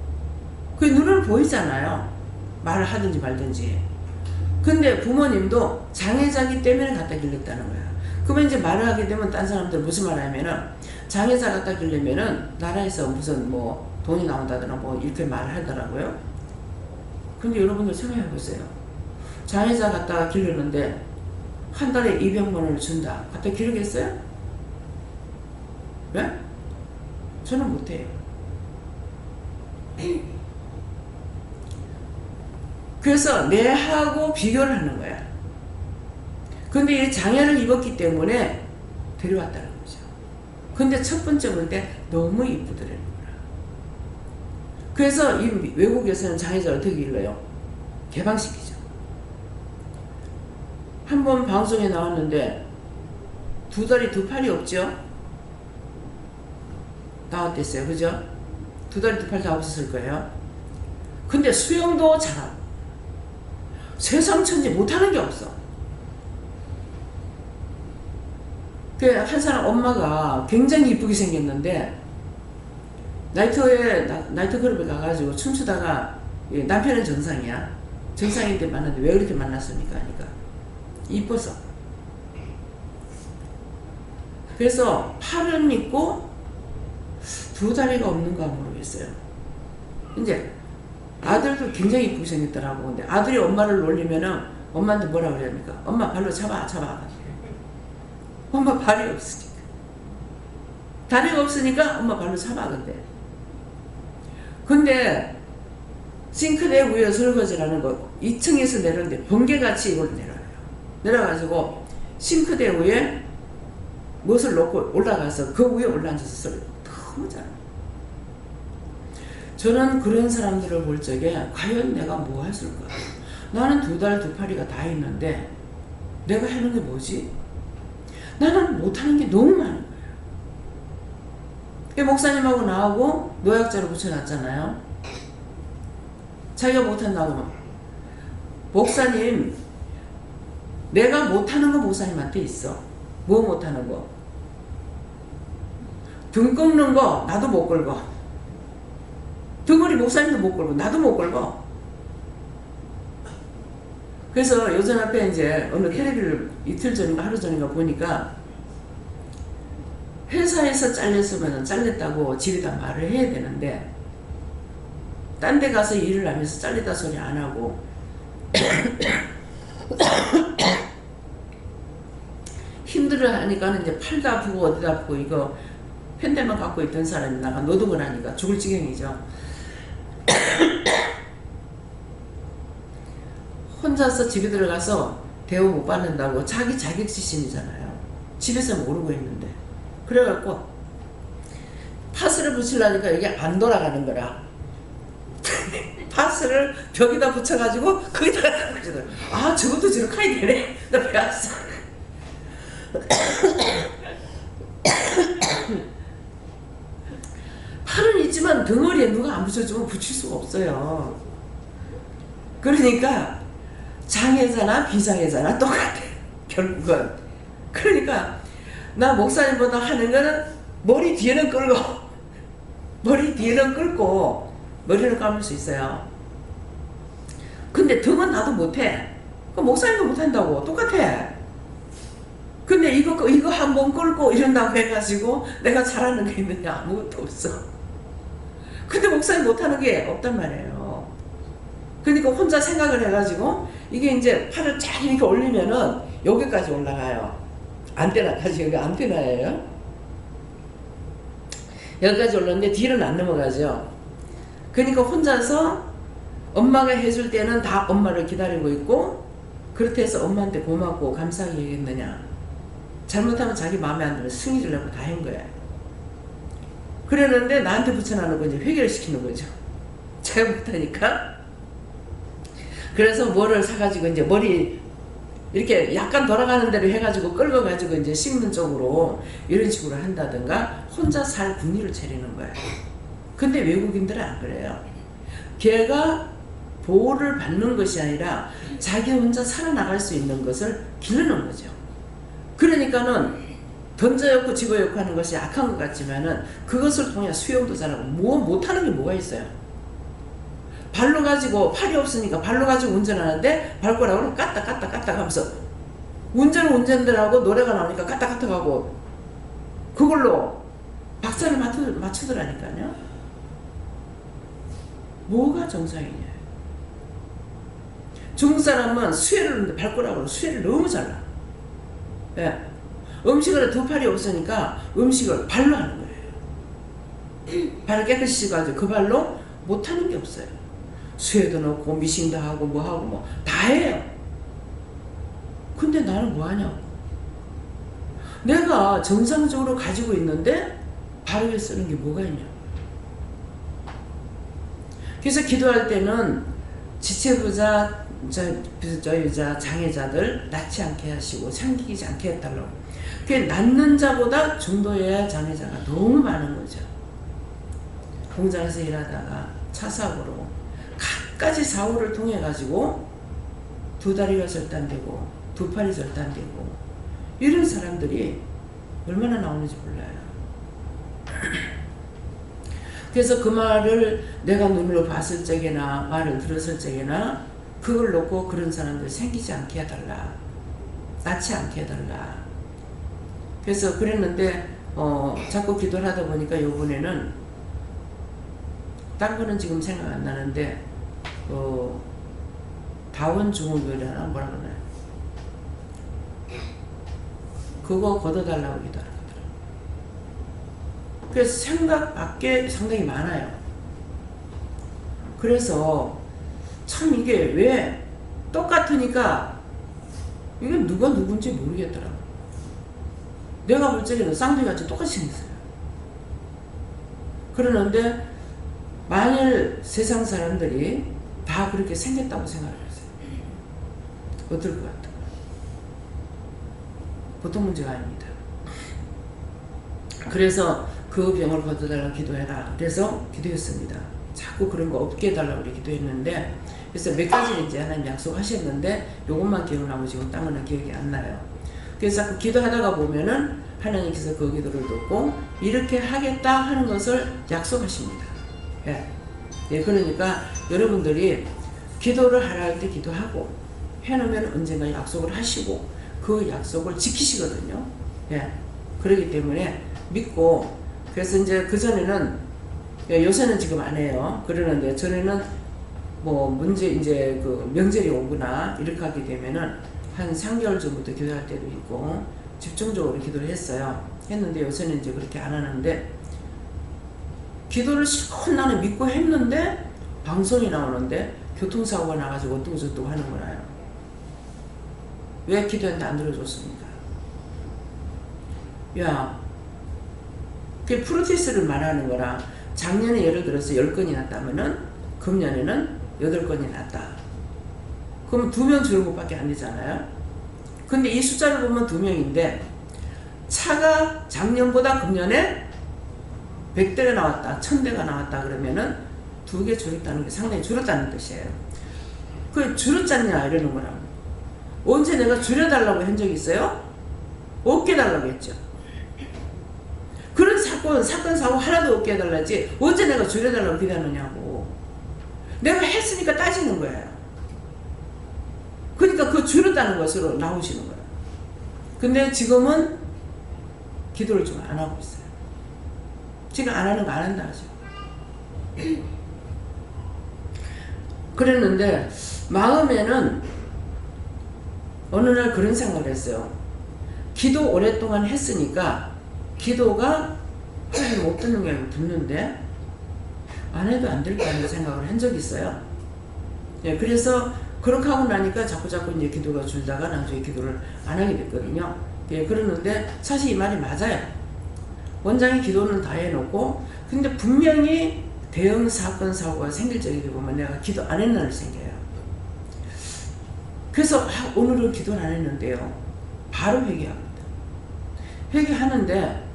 A: 그 눈으로 보이잖아요. 말을 하든지 말든지. 근데 부모님도 장애자기 때문에 갖다 길렀다는 거야. 그러면 이제 말을 하게 되면 딴 사람들 무슨 말 하면은 장애자 갖다 길려면은 나라에서 무슨 뭐 돈이 나온다더라 뭐 이렇게 말을 하더라고요. 근데 여러분들 생각해보세요. 장애자 갖다가 기르는데 한 달에 200만 원을 준다. 갖다 기르겠어요? 네? 저는 못해요. 그래서 내하고 비교를 하는 거야. 근데 이 장애를 입었기 때문에 데려왔다는 거죠. 근데 첫 번째 볼 때 너무 이쁘더라는 거야. 그래서 이 외국에서는 장애자를 어떻게 길러요? 개방시키죠. 한번 방송에 나왔는데 두 다리 두 팔이 없죠? 나왔댔어요. 그죠? 두 다리 두 팔 다 없었을 거예요. 근데 수영도 잘하고 세상 천지 못하는 게 없어. 한 사람 엄마가 굉장히 이쁘게 생겼는데 나이트클럽에 가가지고 춤추다가 남편은 정상이야. 정상인데 만났는데 왜 그렇게 만났습니까? 하니까 이뻐서. 그래서 팔은 있고 두 다리가 없는가 모르겠어요. 이제 아들도 굉장히 이쁘게 생겼더라고. 근데 아들이 엄마를 놀리면은 엄마한테 뭐라 그래합니까? 엄마 발로 잡아. 엄마 발이 없으니까. 다리가 없으니까 엄마 발로 잡아. 근데 싱크대 위에 설거지라는 거 2층에서 내렸는데 번개같이 이걸 내려요. 내려가지고 싱크대 위에 무엇을 놓고 올라가서 그 위에 올라앉아서 설거지. 너무 잘해. 저는 그런 사람들을 볼 적에 과연 내가 뭐 했을까? 나는 2달 2파리가 다 있는데 내가 하는 게 뭐지? 나는 못하는 게 너무 많은 거예요. 목사님하고 나하고 노약자로 붙여놨잖아요. 자기가 못한다고 막. 목사님, 내가 못하는 거 목사님한테 있어. 뭐 못하는 거? 등 꺾는 거 나도 못 걸고, 등허리 목사님도 못 걸고 나도 못 걸고. 그래서 요즘 앞에 이제 어느 텔레비를 이틀 전인가 하루 전인가 보니까 회사에서 잘렸으면 잘렸다고 집에다 말을 해야 되는데 딴 데 가서 일을 하면서 잘렸다 소리 안 하고 힘들어 하니까는 이제 팔도 아프고 어디도 아프고 이거 펜대만 갖고 있던 사람이 나가 노동을 하니까 죽을 지경이죠. 혼자서 집에 들어가서 대우 못 받는다고 자기 자격지심이잖아요. 집에서 모르고 있는데. 그래갖고 파스를 붙이려니까 이게 안 돌아가는 거라. 파스를 벽에다 붙여가지고 거기다가 붙이더라. 아, 저것도 저렇게 해야 되네. 나 배웠어. 팔은 있지만 덩어리에 누가 안 붙여주면 붙일 수가 없어요. 그러니까 장애자나 비장애자나 똑같아. 결국은. 그러니까 나 목사님보다 하는 거는 머리 뒤에는 끌고 머리 뒤에는 끌고 머리를 감을 수 있어요. 근데 등은 나도 못해. 목사님도 못한다고 똑같아. 근데 이거 한번 끌고 이런다고 해가지고 내가 잘하는 게 있느냐? 아무것도 없어. 근데 목사님 못하는 게 없단 말이에요. 그러니까 혼자 생각을 해가지고 이게 이제 팔을 쫙 이렇게 올리면은 여기까지 올라가요. 안테나까지. 여기 안테나예요. 여기까지 올랐는데 뒤는 안 넘어가죠. 그러니까 혼자서 엄마가 해줄 때는 다 엄마를 기다리고 있고, 그렇게 해서 엄마한테 고맙고 감사하게 얘기했느냐? 잘못하면 자기 마음에 안 들면 승리를 하고 다 한 거야. 그랬는데 나한테 붙여놓는 거 이제 회개를 시키는 거죠. 제가 못하니까. 그래서 뭐를 사가지고 이제 머리 이렇게 약간 돌아가는 대로 해가지고 끌어가지고 이제 씹는 쪽으로 이런 식으로 한다든가 혼자 살 분위를 차리는 거예요. 근데 외국인들은 안 그래요. 걔가 보호를 받는 것이 아니라 자기 혼자 살아나갈 수 있는 것을 기르는 거죠. 그러니까는 던져놓고 집어놓고 하는 것이 악한 것 같지만은 그것을 통해 수영도 잘하고 뭐 못하는 게 뭐가 있어요. 발로 가지고 팔이 없으니까 발로 가지고 운전하는데 발가락으로 까딱 하면서 운전들하고 노래가 나오니까 까딱 가고 그걸로 박자를 맞추더라니까요. 뭐가 정상이냐. 중국 사람은 수혜를 발가락으로 수혜를 너무 잘 나. 예. 음식을 2팔이 없으니까 음식을 발로 하는 거예요. 발을 깨끗이 씻어가지고 그 발로 못하는 게 없어요. 수혜도 넣고 미싱도 하고 뭐 하고 뭐 다 해요. 근데 나는 뭐 하냐고. 내가 정상적으로 가지고 있는데 발을 쓰는 게 뭐가 있냐. 그래서 기도할 때는 지체부자, 비자유자, 장애자들 낳지 않게 하시고 생기지 않게 해달라고. 그게 낳는 자보다 중도의 장애자가 너무 많은 거죠. 공장에서 일하다가 차사고로 갖가지 사고를 통해 가지고 2다리가 절단되고 2팔이 절단되고 이런 사람들이 얼마나 나오는지 몰라요. 그래서 그 말을 내가 눈으로 봤을 적에나 말을 들었을 적에나 그걸 놓고 그런 사람들 생기지 않게 해달라. 낳지 않게 해달라. 그래서 그랬는데 자꾸 기도를 하다 보니까 요번에는 딴 거는 지금 생각 안 나는데 다원 중후교회라나 뭐라 그러나요? 그거 걷어달라고 기도하거든요. 그래서 생각 밖에 상당히 많아요. 그래서 참 이게 왜 똑같으니까 이게 누가 누군지 모르겠더라고. 내가 볼 적에는 쌍둥이같이 똑같이 생겼어요. 그러는데 만일 세상 사람들이 다 그렇게 생겼다고 생각을 했어요. 어떨 것 같아요? 보통 문제가 아닙니다. 그래서 그 병을 거둬달라고 기도해라. 그래서 기도했습니다. 자꾸 그런 거 없게 해달라고 기도했는데, 그래서 몇 가지 이제 하나님 약속하셨는데 요것만 기억나고 지금 딴 거는 기억이 안 나요. 그래서 자꾸 기도하다가 보면은 하나님께서 그 기도를 듣고 이렇게 하겠다 하는 것을 약속하십니다. 예. 예, 그러니까 여러분들이 기도를 하라 할 때 기도하고 해놓으면 언젠가 약속을 하시고 그 약속을 지키시거든요. 예. 그렇기 때문에 믿고, 그래서 이제 그전에는, 요새는 지금 안 해요. 그러는데 전에는 뭐 문제 이제 그 명절이 오거나 이렇게 하게 되면은 한 3개월 전부터 기도할 때도 있고 집중적으로 기도를 했는데 요새는 이제 그렇게 안 하는데, 기도를 실컷 나는 믿고 했는데 방송이 나오는데 교통사고가 나가지고 어떻고 저떻고 하는 거라요. 왜 기도했는데 안 들어줬습니까? 야, 그 프로세스를 말하는 거라. 작년에 예를 들어서 10건이 났다면은 금년에는 8건이 났다. 그럼 2명 죽은 것밖에 안 되잖아요. 근데 이 숫자를 보면 2명인데 차가 작년보다 금년에 100대가 나왔다, 1000대가 나왔다 그러면은 2개 줄었다는 게 상당히 줄었다는 뜻이에요. 그 줄었잖냐 이러는 거라고. 언제 내가 줄여달라고 한 적이 있어요? 없게 달라고 했죠. 그런 사건 사고 하나도 없게 해달라지 언제 내가 줄여달라고 기도하느냐고. 내가 했으니까 따지는 거예요. 그러니까 그 줄였다는 것으로 나오시는 거예요. 근데 지금은 기도를 좀 안 하고 있어요. 지금 안 하는 거 안 한다 하죠. 그랬는데 마음에는 어느 날 그런 생각을 했어요. 기도 오랫동안 했으니까 기도가 하나님 못 듣는 게 아니고 듣는데 안 해도 안 될까 하는 생각을 한 적이 있어요. 예, 그래서 그렇게 하고 나니까 자꾸 이제 기도가 줄다가 나중에 기도를 안 하게 됐거든요. 예, 그러는데 사실 이 말이 맞아요. 원장이 기도는 다 해놓고 근데 분명히 대형 사건 사고가 생길 적이 보면 내가 기도 안 했는 날 생겨요. 그래서 오늘은 기도를 안 했는데요. 바로 회개합니다. 회개하는데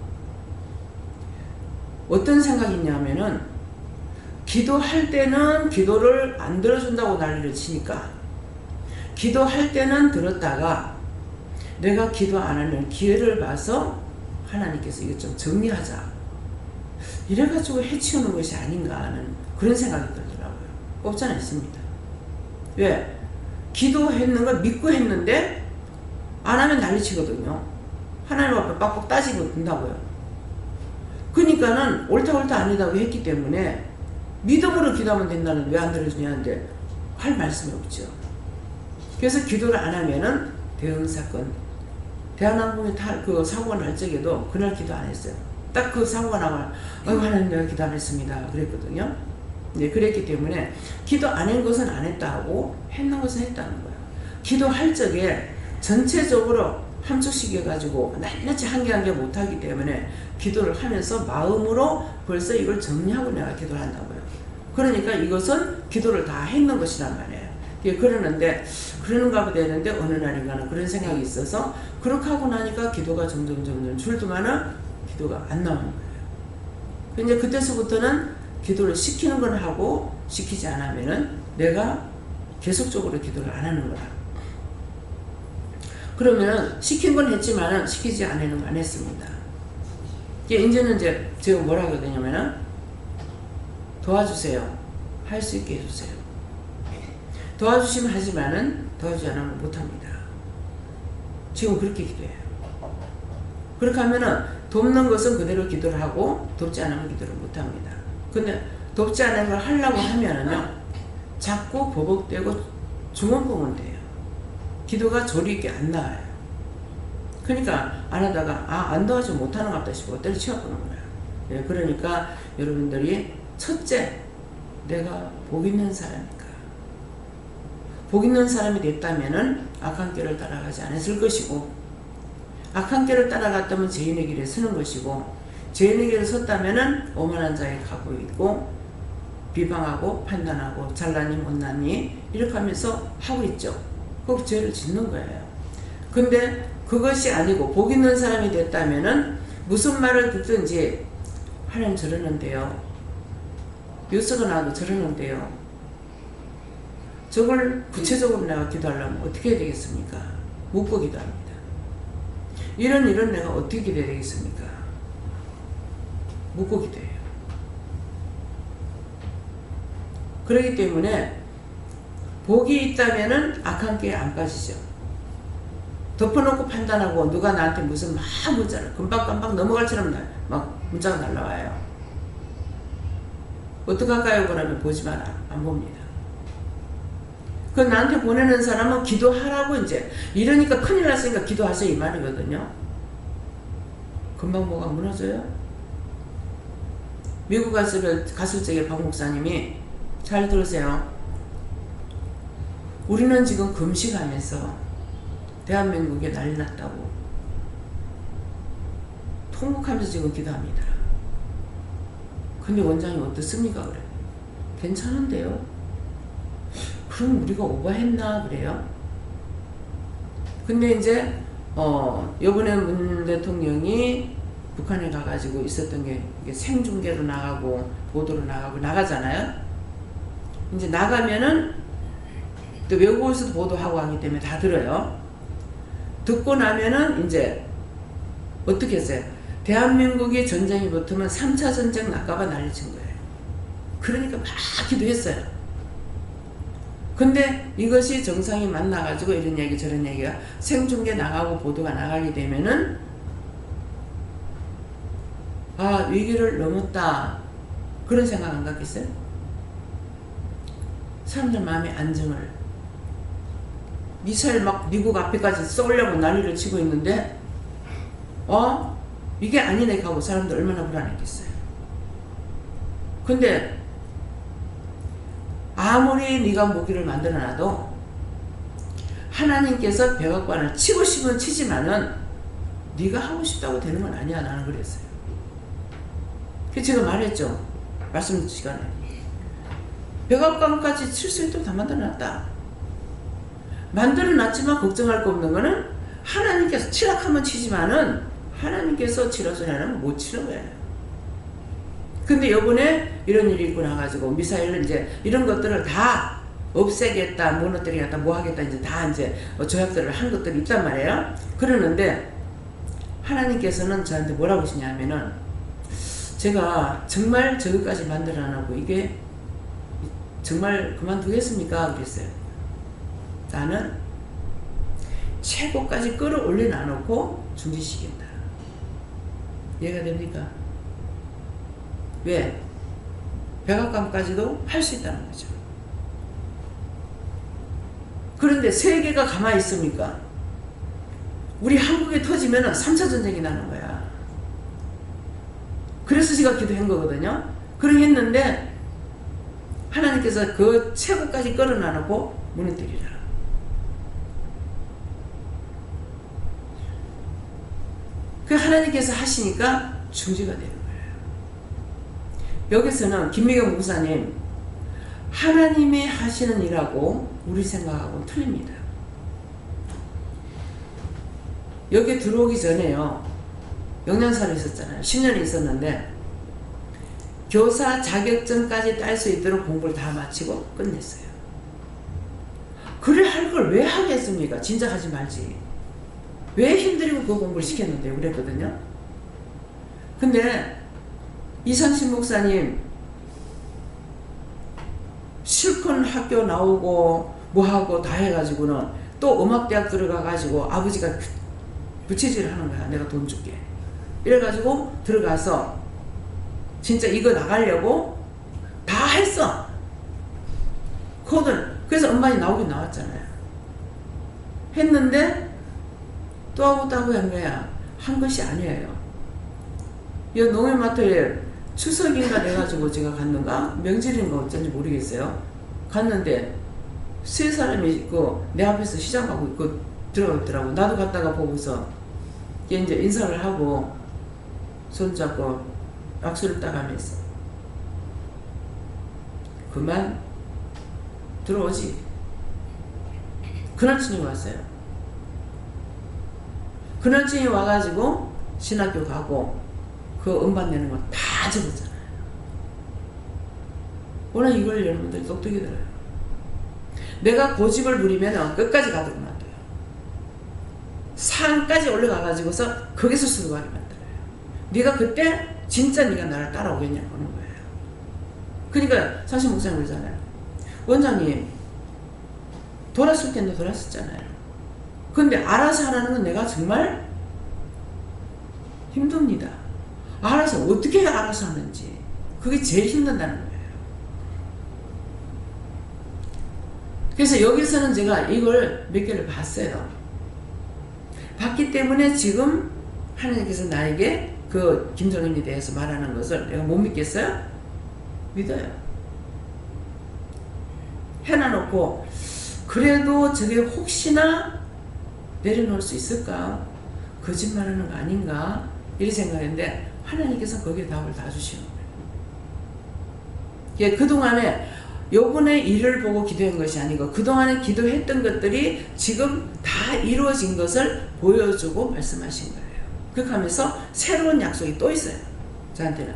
A: 어떤 생각이 있냐면은 기도할 때는 기도를 안 들어준다고 난리를 치니까 기도할 때는 들었다가 내가 기도 안 하는 기회를 봐서 하나님께서 이거 좀 정리하자 이래가지고 해치우는 것이 아닌가 하는 그런 생각이 들더라고요. 없잖아 있습니다. 왜? 기도했는 걸 믿고 했는데 안 하면 난리치거든요. 하나님 앞에 빡빡 따지고 든다고요. 그러니까는 옳다 아니다고 했기 때문에 믿음으로 기도하면 된다는 왜 안 들어주냐는데 할 말씀이 없죠. 그래서 기도를 안 하면은 대응 사건, 대한항공에 그 사고가 날 적에도 그날 기도 안 했어요. 딱 그 사고가 나면 하나님 내가 기도 안 했습니다 그랬거든요. 네, 그랬기 때문에 기도 안 한 것은 안 했다 하고 했는 것은 했다는 거예요. 기도할 적에 전체적으로 함축씩 해가지고 낱낱이 한 개 못하기 때문에 기도를 하면서 마음으로 벌써 이걸 정리하고 내가 기도를 한다고요. 그러니까 이것은 기도를 다 했는 것이란 말이에요. 그러는데 그러는가 보다 했는데 어느 날인가는 그런 생각이 있어서 그렇게 하고 나니까 기도가 점점 줄더만은 기도가 안 나오는 거예요. 근데 그때서부터는 기도를 시키는 건 하고 시키지 않으면은 내가 계속적으로 기도를 안 하는 거라. 그러면은 시킨 건 했지만은 시키지 않는 건 안 했습니다. 이제는 이제 제가 뭐라 하거든요면은 도와주세요. 할 수 있게 해주세요. 도와주시면 하지만은 도와주지 않으면 못합니다. 지금 그렇게 기도해요. 그렇게 하면은 돕는 것은 그대로 기도를 하고 돕지 않으면 기도를 못합니다. 근데 돕지 않은 걸 하려고 하면은요 자꾸 버벅대고 중얼부면 돼요. 기도가 조리 있게 안 나와요. 그러니까 안 하다가 안 도와주면 못하는 것 같다 싶고 때려치워보는 거예요. 예, 그러니까 여러분들이 첫째 내가 복 있는 사람인가. 복 있는 사람이 됐다면은 악한 길을 따라가지 않았을 것이고 악한 길을 따라갔다면 죄인의 길에 서는 것이고 죄인의 길에 섰다면은 오만한 자에 가고 있고 비방하고 판단하고 잘나니 못나니 이렇게 하면서 하고 있죠. 그 죄를 짓는 거예요. 근데 그것이 아니고 복 있는 사람이 됐다면은 무슨 말을 듣든지 하나님 저러는데요. 요서가 나도 저러는데요. 저걸 구체적으로 내가 기도하려면 어떻게 해야 되겠습니까? 묻고 기도합니다. 이런 내가 어떻게 기도해야 되겠습니까? 묻고 기도해요. 그렇기 때문에 복이 있다면은 악한 길에 안 빠지죠. 덮어놓고 판단하고 누가 나한테 무슨 막 문자를 금방금방 넘어갈처럼 막 문자가 날라와요. 어떡할까요? 그러면 보지 마라. 안 봅니다. 그 나한테 보내는 사람은 기도하라고 이제 이러니까 큰일 났으니까 기도하세요 이 말이거든요. 금방 뭐가 무너져요? 미국 갔을 적에 박 목사님이 잘 들으세요. 우리는 지금 금식하면서 대한민국에 난리 났다고 통곡하면서 지금 기도합니다. 근데 원장이 어떻습니까? 그래. 괜찮은데요? 그럼 우리가 오버했나? 그래요. 근데 이제 요번에 문 대통령이 북한에 가가지고 있었던 게 이게 생중계로 나가고 보도로 나가고 나가잖아요. 이제 나가면은 또 외국에서도 보도하고 하기 때문에 다 들어요. 듣고 나면은 이제 어떻게 했어요? 대한민국이 전쟁이 붙으면 3차 전쟁 날까봐 난리친 거예요. 그러니까 막 기도했어요. 근데 이것이 정상이 만나가지고 이런 얘기 저런 얘기가 생중계 나가고 보도가 나가게 되면은 아 위기를 넘었다 그런 생각 안 갖겠어요? 사람들 마음의 안정을 미사일 막 미국 앞에까지 쏘려고 난리를 치고 있는데 이게 아니네 하고 사람들 얼마나 불안했겠어요. 근데 아무리 네가 무기를 만들어놔도 하나님께서 백악관을 치고 싶으면 치지만은 네가 하고 싶다고 되는 건 아니야. 나는 그랬어요. 그래서 제가 말했죠. 말씀 시간에 백악관까지 칠 수 있도록 다 만들어놨다. 만들어놨지만 걱정할 거 없는 거는 하나님께서 치락하면 치지만은 하나님께서 치러서 하면 못 치는 거예요. 근데 요번에 이런 일이 있고 나가지고 미사일을 이제 이런 것들을 다 없애겠다, 무너뜨리겠다, 뭐 하겠다, 이제 다 이제 조약들을 한 것들이 있단 말이에요. 그러는데 하나님께서는 저한테 뭐라고 하시냐면은 제가 정말 저것까지 만들어 놔놓고 이게 정말 그만두겠습니까? 그랬어요. 나는 최고까지 끌어올려 놔놓고 중지시킨다. 이해가 됩니까? 왜? 백악관까지도 할 수 있다는 거죠. 그런데 세계가 가만히 있습니까? 우리 한국에 터지면 3차 전쟁이 나는 거야. 그래서 제가 기도한 거거든요. 그렇게 했는데 하나님께서 그 최고까지 끌어놔놓고 무너뜨리라. 그 하나님께서 하시니까 중지가 되는 거예요. 여기서는 김미경 목사님 하나님이 하시는 일하고 우리 생각하고는 틀립니다. 여기 들어오기 전에요. 영양사로 있었잖아요. 10년이 있었는데 교사 자격증까지 딸 수 있도록 공부를 다 마치고 끝냈어요. 그래 할 걸 왜 하겠습니까? 진짜 하지 말지. 왜 힘들이고 그 공부를 시켰는데 그랬거든요. 근데 이상신 목사님 실컷 학교 나오고 뭐하고 다 해가지고는 또 음악대학 들어가가지고 아버지가 부채질을 하는 거야. 내가 돈 줄게. 이래가지고 들어가서 진짜 이거 나가려고 다 했어. 코드는. 그래서 음반이 나오긴 나왔잖아요. 했는데 또 하고 한 거야. 한 것이 아니에요. 이 농협마트에 추석인가 돼가지고 제가 갔는가 명절인가 어쩐지 모르겠어요. 갔는데 세 사람이 있고 내 앞에서 시장 가고 있고 들어가 있더라고. 나도 갔다가 보고서 이제 인사를 하고 손잡고 악수를 따가면서 그만 들어오지. 근원증이 왔어요. 근원증이 와가지고 신학교 가고 그 음반 내는 거 다 접었잖아요. 오늘 이걸 여러분들이 똑똑히 들어요. 내가 고집을 부리면 끝까지 가도록 만들어요. 산까지 올라가가지고서 거기서 수도하게 만들어요. 네가 그때 진짜 네가 나를 따라오겠냐고 하는 거예요. 그러니까 사실 목사님 그러잖아요. 원장님 돌았을 때는 돌았었잖아요. 근데 알아서 하라는 건 내가 정말 힘듭니다. 알아서 어떻게 알아서 하는지 그게 제일 힘든다는 거예요. 그래서 여기서는 제가 이걸 몇 개를 봤어요. 봤기 때문에 지금 하나님께서 나에게 그 김정은에 대해서 말하는 것을 내가 못 믿겠어요? 믿어요. 해놔놓고 그래도 저게 혹시나 내려놓을 수 있을까? 거짓말하는 거 아닌가? 이렇게 생각했는데 하나님께서 거기에 답을 다 주시는 거예요. 그동안에 요번에 일을 보고 기도한 것이 아니고 그동안에 기도했던 것들이 지금 다 이루어진 것을 보여주고 말씀하신 거예요. 그렇게 하면서 새로운 약속이 또 있어요. 저한테는.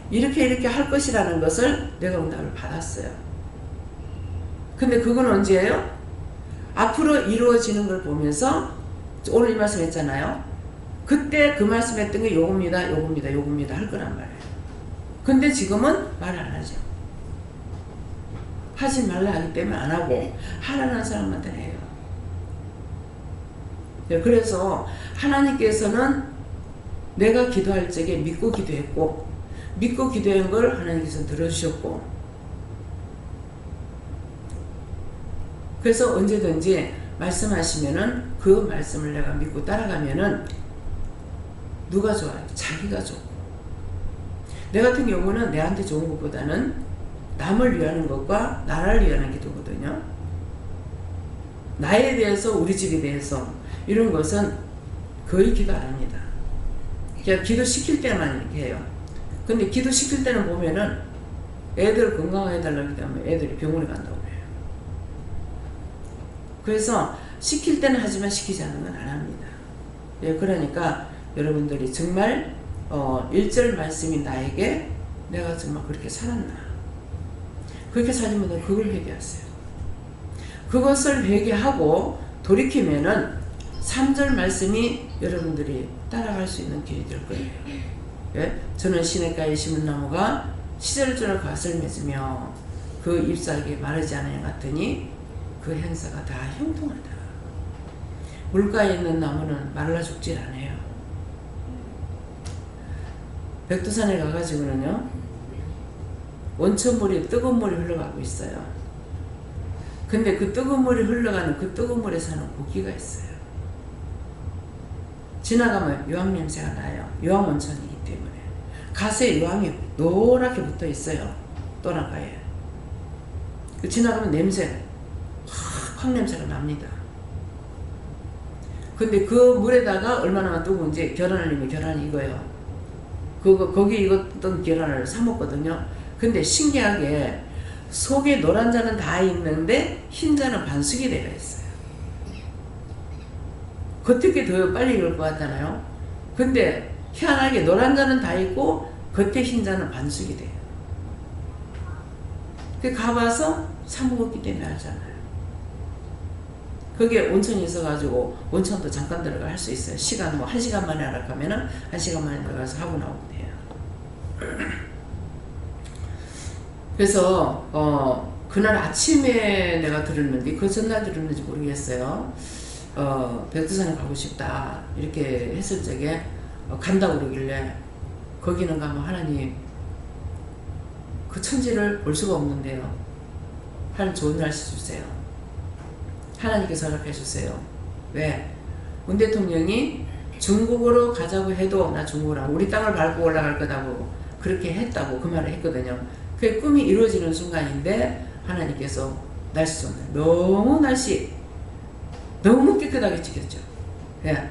A: 이렇게 할 것이라는 것을 내가 응답을 받았어요. 근데 그건 언제예요? 앞으로 이루어지는 걸 보면서 오늘 이 말씀 했잖아요. 그때 그 말씀했던 게 요겁니다 할 거란 말이에요. 근데 지금은 말 안 하죠. 하지 말라 하기 때문에 안 하고 하라는 사람한테 해요. 그래서 하나님께서는 내가 기도할 적에 믿고 기도했고 믿고 기도한 걸 하나님께서 들어주셨고 그래서 언제든지 말씀하시면은 그 말씀을 내가 믿고 따라가면은 누가 좋아요? 자기가 좋고 내 같은 경우는 내한테 좋은 것보다는 남을 위하는 것과 나라를 위하는 기도거든요. 나에 대해서 우리 집에 대해서 이런 것은 거의 기도 안 합니다. 그냥 기도 시킬 때만 이렇게 해요. 근데 기도 시킬 때는 보면은 애들 건강하게 해달라고 하면 애들이 병원에 간다고 해요. 그래서 시킬 때는 하지만 시키지 않는 건 안 합니다. 그러니까 여러분들이 정말 1절 말씀이 나에게 내가 정말 그렇게 살았나 그렇게 살면 그걸 회개하세요. 그것을 회개하고 돌이키면은 3절 말씀이 여러분들이 따라갈 수 있는 길이 될 거예요. 예? 저는 시냇가에 심은 나무가 시절절로 갓을 맺으며 그 잎사귀에 마르지 않아야 같으니 그 행사가 다 형통하다. 물가에 있는 나무는 말라 죽질 않아요. 백두산에 가가지고는요 원천물이 뜨거운 물이 흘러가고 있어요. 근데 그 뜨거운 물이 흘러가는 그 뜨거운 물에 사는 고기가 있어요. 지나가면 유황 냄새가 나요. 유황 온천이기 때문에. 갓에 유황이 노랗게 붙어 있어요. 또랑가에. 그 지나가면 냄새, 확 냄새가 납니다. 근데 그 물에다가 얼마나 뜨거운지 계란을 넣으면 계란이 익어요. 거기 익었던 계란을 사 먹거든요. 근데 신기하게 속에 노란 자는 다 있는데 흰 자는 반숙이 되어 있어요. 겉에 더 빨리 익을 것 같잖아요. 근데 희한하게 노란 자는 다 있고 겉에 흰 자는 반숙이 돼요. 그 가봐서 사 먹었기 때문에 알잖아요. 거기에 온천이 있어가지고 온천도 잠깐 들어가 할 수 있어요. 시간 뭐 1시간 만에 하라 하면은 1시간 만에 들어가서 하고 나오면 돼요. 그래서 그날 아침에 내가 들었는데 그 전날 들었는지 모르겠어요. 백두산에 가고 싶다 이렇게 했을 적에 간다고 그러길래 거기는 가면 하나님 그 천지를 볼 수가 없는데요. 하나님 좋은 날씨 주세요. 하나님께서 허락해 주세요. 왜? 문 대통령이 중국으로 가자고 해도 나 중국으로 우리 땅을 밟고 올라갈 거다고 그렇게 했다고 그 말을 했거든요. 그 꿈이 이루어지는 순간인데 하나님께서 날씨 좋네. 너무 날씨 너무 깨끗하게 찍혔죠. 예.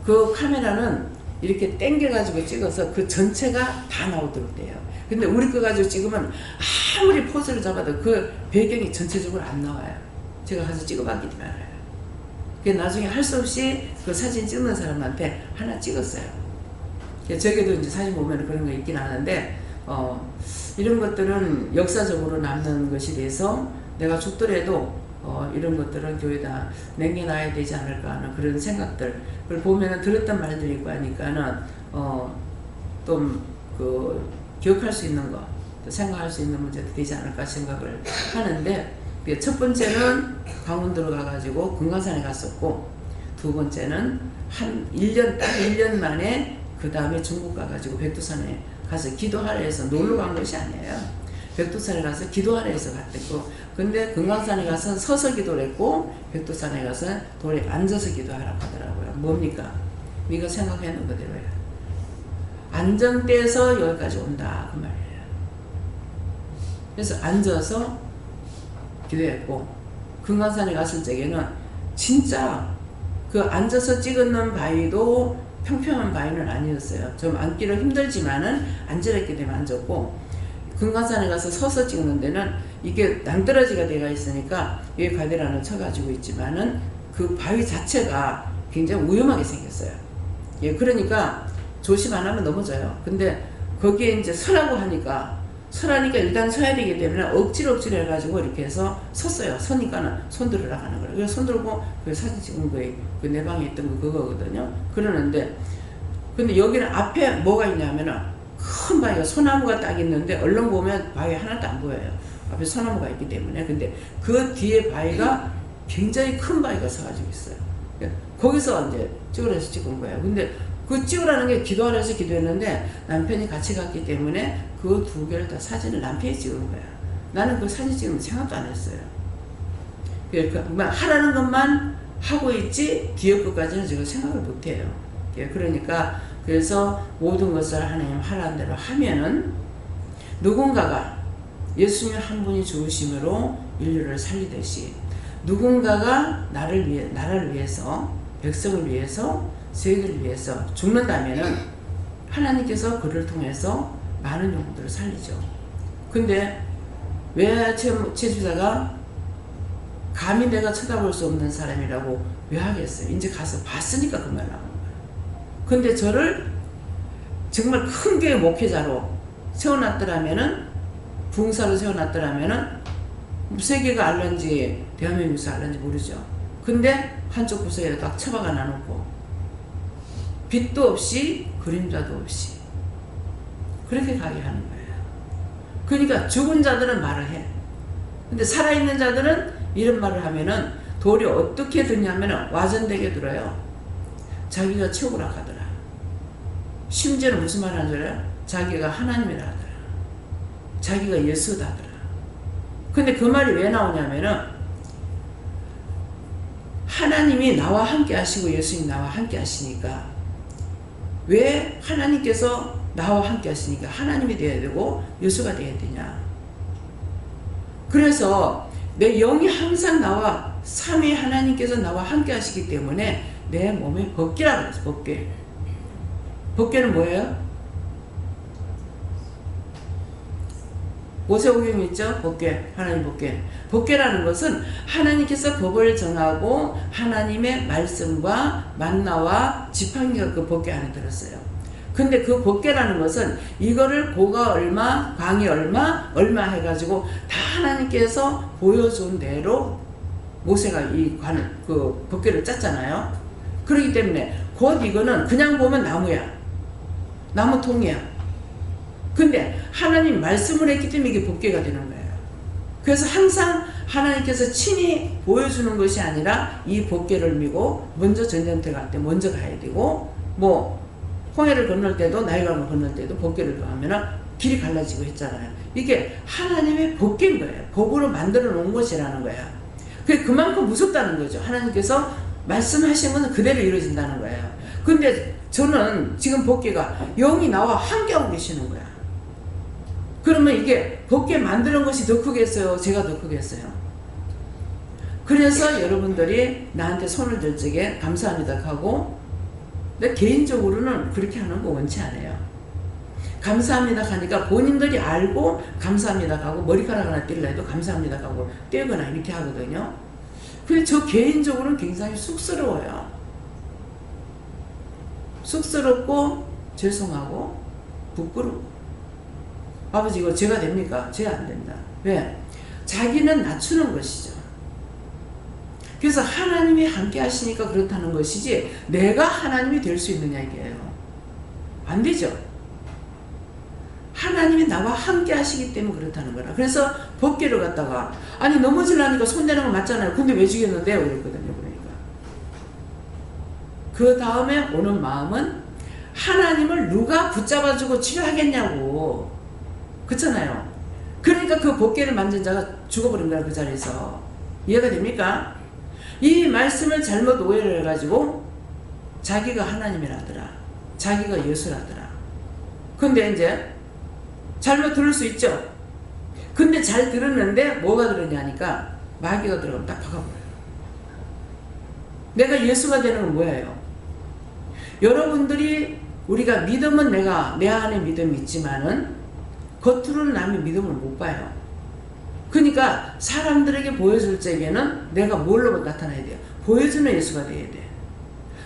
A: 그 카메라는 이렇게 당겨가지고 찍어서 그 전체가 다 나오도록 돼요. 근데 우리 거 가지고 찍으면 아무리 포즈를 잡아도 그 배경이 전체적으로 안 나와요. 제가 가서 찍어봤기 때문에. 그 나중에 할 수 없이 그 사진 찍는 사람한테 하나 찍었어요. 저기도 이제 사진 보면 그런 거 있긴 하는데, 이런 것들은 역사적으로 남는 것이 돼서 내가 죽더라도 이런 것들은 교회에다 남겨놔야 되지 않을까 하는 그런 생각들. 그걸 보면은 들었던 말들이 있고 하니까는, 좀 기억할 수 있는 거, 또 생각할 수 있는 문제도 되지 않을까 생각을 하는데, 첫 번째는 강원도로 가가지고 금강산에 갔었고, 두 번째는 딱 1년 만에 그 다음에 중국 가가지고 백두산에 가서 기도하러 해서 놀러 간 것이 아니에요. 백두산에 가서 기도하러 해서 갔고, 근데 금강산에 가서 서서 기도를 했고, 백두산에 가서 돌에 앉아서 기도하라고 하더라고요. 뭡니까? 네가 생각해놓은 그대로야. 안정돼서 여기까지 온다 그 말이에요. 그래서 앉아서 기도했고, 금강산에 갔을 적에는 진짜 그 앉아서 찍었는 바위도 평평한 바위는 아니었어요. 좀 앉기로 힘들지만은 앉으랬기 때문에 앉았고, 금강산에 가서 서서 찍는 데는 이게 낭떠러지가 되어 있으니까 여기 가드란을 쳐가지고 있지만은 그 바위 자체가 굉장히 위험하게 생겼어요. 예, 그러니까 조심 안 하면 넘어져요. 근데 거기에 이제 서라고 하니까, 서라니까 일단 서야 되기 때문에 억지로 해가지고 이렇게 해서 섰어요. 서니까는 손 들으라 하는 거예요. 그래서 손 들고 그 사진 찍은 거에 그 내 방에 있던 거 그거거든요. 그러는데, 근데 여기는 앞에 뭐가 있냐면은 큰 바위가 소나무가 딱 있는데 얼른 보면 바위 하나도 안 보여요. 앞에 소나무가 있기 때문에. 근데 그 뒤에 바위가 굉장히 큰 바위가 서가지고 있어요. 거기서 이제 찍으래서 찍은 거예요. 근데 그 찍으라는 게 기도하라 해서 기도했는데 남편이 같이 갔기 때문에 그 두 개를 다 사진을 남편이 찍은 거야. 나는 그 사진 찍으면 생각도 안 했어요. 그러니까 하라는 것만 하고 있지 뒤에 것까지는 제가 생각을 못 해요. 그러니까 그래서 모든 것을 하나님 하라는 대로 하면은 누군가가 예수님 한 분이 죽으심으로 인류를 살리듯이 누군가가 나라를 위해서, 백성을 위해서, 세계를 위해서 죽는다면은 하나님께서 그를 통해서 많은 영혼들을 살리죠. 근데 왜 제주자가 감히 내가 쳐다볼 수 없는 사람이라고 왜 하겠어요? 이제 가서 봤으니까 그 말 나온 거예요. 근데 저를 정말 큰 교회 목회자로 세워놨더라면은, 부흥사로 세워놨더라면은 세계가 알는지 대한민국에서 알는지 모르죠. 근데 한쪽 구석에 딱 처박아 놔놓고 빛도 없이 그림자도 없이 그렇게 가게 하는 거예요. 그러니까 죽은 자들은 말을 해. 근데 살아있는 자들은 이런 말을 하면은 돌이 어떻게 듣냐면은 와전되게 들어요. 자기가 최고라 하더라. 심지어는 무슨 말 하는 줄 알아요? 자기가 하나님이라 하더라. 자기가 예수다 하더라. 근데 그 말이 왜 나오냐면은 하나님이 나와 함께 하시고 예수님 나와 함께 하시니까, 왜 하나님께서 나와 함께 하시니까 하나님이 되어야 되고 예수가 되어야 되냐. 그래서 내 영이 항상 나와, 삼위 하나님께서 나와 함께 하시기 때문에 내 몸에 법궤라고 그랬어. 법궤. 법궤는 뭐예요? 모세오경 있죠? 법궤. 하나님 법궤. 법궤라는 것은 하나님께서 법을 정하고 하나님의 말씀과 만나와 지팡이가 그 법궤 안에 들었어요. 근데 그 법궤라는 것은 이거를 고가 얼마, 광이 얼마 해가지고 다 하나님께서 보여준 대로 모세가 그 법궤를 짰잖아요. 그렇기 때문에 곧 이거는 그냥 보면 나무야. 나무통이야. 근데 하나님 말씀을 했기 때문에 이게 법궤가 되는 거예요. 그래서 항상 하나님께서 친히 보여주는 것이 아니라 이 법궤를 미고 먼저 전쟁터 갈 때 먼저 가야 되고, 홍해를 건널 때도, 나일강을 건널 때도 법궤를 하면은 길이 갈라지고 했잖아요. 이게 하나님의 법궤인 거예요. 법으로 만들어 놓은 것이라는 거야. 그만큼 무섭다는 거죠. 하나님께서 말씀하신 것은 그대로 이루어진다는 거예요. 근데 저는 지금 법궤가 영이 나와 함께하고 계시는 거야. 그러면 이게 법궤 만드는 것이 더 크겠어요? 제가 더 크겠어요? 그래서 여러분들이 나한테 손을 들 적에 감사합니다 하고 근데 개인적으로는 그렇게 하는 거 원치 않아요. 감사합니다 하니까 본인들이 알고 감사합니다 하고 머리카락 하나 뗄라 해도 감사합니다 하고 떼거나 이렇게 하거든요. 근데 저 개인적으로는 굉장히 쑥스러워요. 쑥스럽고 죄송하고 부끄럽고. 아버지 이거 제가 됩니까? 제가 안 됩니다. 왜? 자기는 낮추는 것이죠. 그래서 하나님이 함께 하시니까 그렇다는 것이지 내가 하나님이 될 수 있느냐 이게요. 안 되죠. 하나님이 나와 함께 하시기 때문에 그렇다는 거라. 그래서 법궤를 갖다가 아니 넘어지려니까 손대는 거 맞잖아요. 근데 왜 죽였는데요? 그랬거든요. 그러니까 그 다음에 오는 마음은 하나님을 누가 붙잡아주고 치료하겠냐고. 그렇잖아요. 그러니까 그 법궤를 만진 자가 죽어버린 거야. 그 자리에서. 이해가 됩니까? 이 말씀을 잘못 오해를 해가지고 자기가 하나님이라더라. 자기가 예수라더라. 근데 이제 잘못 들을 수 있죠. 근데 잘 들었는데 뭐가 들었냐니까 마귀가 들어가면 딱 박아버려요. 내가 예수가 되는 건 뭐예요? 여러분들이 우리가 믿음은 내가 내 안에 믿음이 있지만은 겉으로는 남의 믿음을 못 봐요. 그러니까 사람들에게 보여줄 적에는 내가 뭘로 나타나야 돼요? 보여주는 예수가 돼야 돼.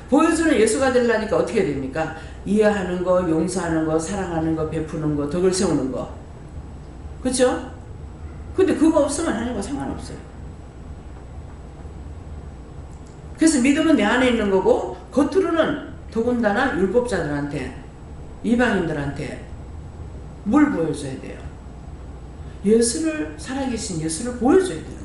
A: 보여주는 예수가 되려니까 어떻게 됩니까? 이해하는 거, 용서하는 거, 사랑하는 거, 베푸는 거, 덕을 세우는 거. 그렇죠? 근데 그거 없으면 하나님과 상관없어요. 그래서 믿음은 내 안에 있는 거고 겉으로는 더군다나 율법자들한테 이방인들한테 뭘 보여줘야 돼요? 예수를 살아계신 예수를 보여줘야 되는 거예요.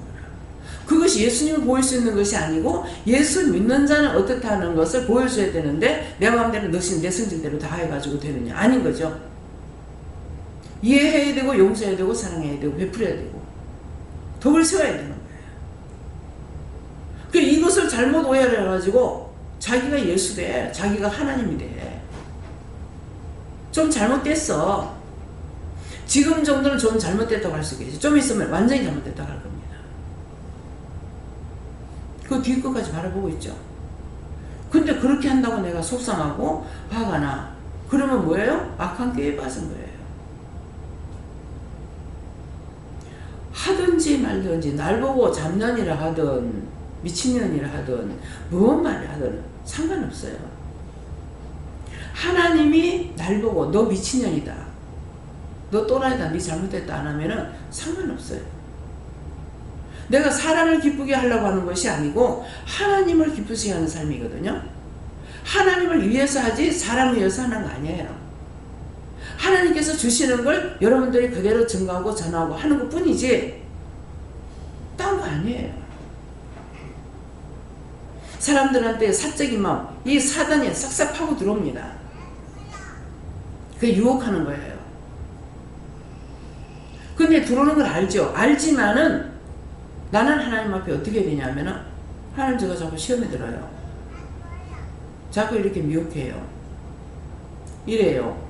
A: 그것이 예수님을 보일 수 있는 것이 아니고 예수 믿는 자는 어떻다는 것을 보여줘야 되는데 내 마음대로 너신 내 성질대로 다 해가지고 되느냐? 아닌 거죠. 이해해야 되고 용서해야 되고 사랑해야 되고 베풀어야 되고 덕을 세워야 되는 거예요. 그 이것을 잘못 오해를 해가지고 자기가 예수 돼. 자기가 하나님이 돼. 좀 잘못됐어. 지금 정도는 좀 잘못됐다고 할 수 있겠지. 좀 있으면 완전히 잘못됐다고 할 겁니다. 그 뒤 끝까지 바라보고 있죠. 근데 그렇게 한다고 내가 속상하고 화가 나. 그러면 뭐예요? 악한 꾀에 빠진 거예요. 하든지 말든지 날 보고 잡년이라 하든 미친년이라 하든 무슨 말을 하든 상관없어요. 하나님이 날 보고 너 미친년이다. 너 또라이다. 네 잘못됐다 안 하면은 상관없어요. 내가 사람을 기쁘게 하려고 하는 것이 아니고 하나님을 기쁘시게 하는 삶이거든요. 하나님을 위해서 하지 사람을 위해서 하는 거 아니에요. 하나님께서 주시는 걸 여러분들이 그대로 증거하고 전하고 하는 것 뿐이지 딴 거 아니에요. 사람들한테 사적인 마음, 이 사단이 싹싹 파고 들어옵니다. 그게 유혹하는 거예요. 근데 들어오는 걸 알죠. 알지만은 나는 하나님 앞에 어떻게 되냐면은 하나님 제가 자꾸 시험에 들어요. 자꾸 이렇게 미혹해요. 이래요.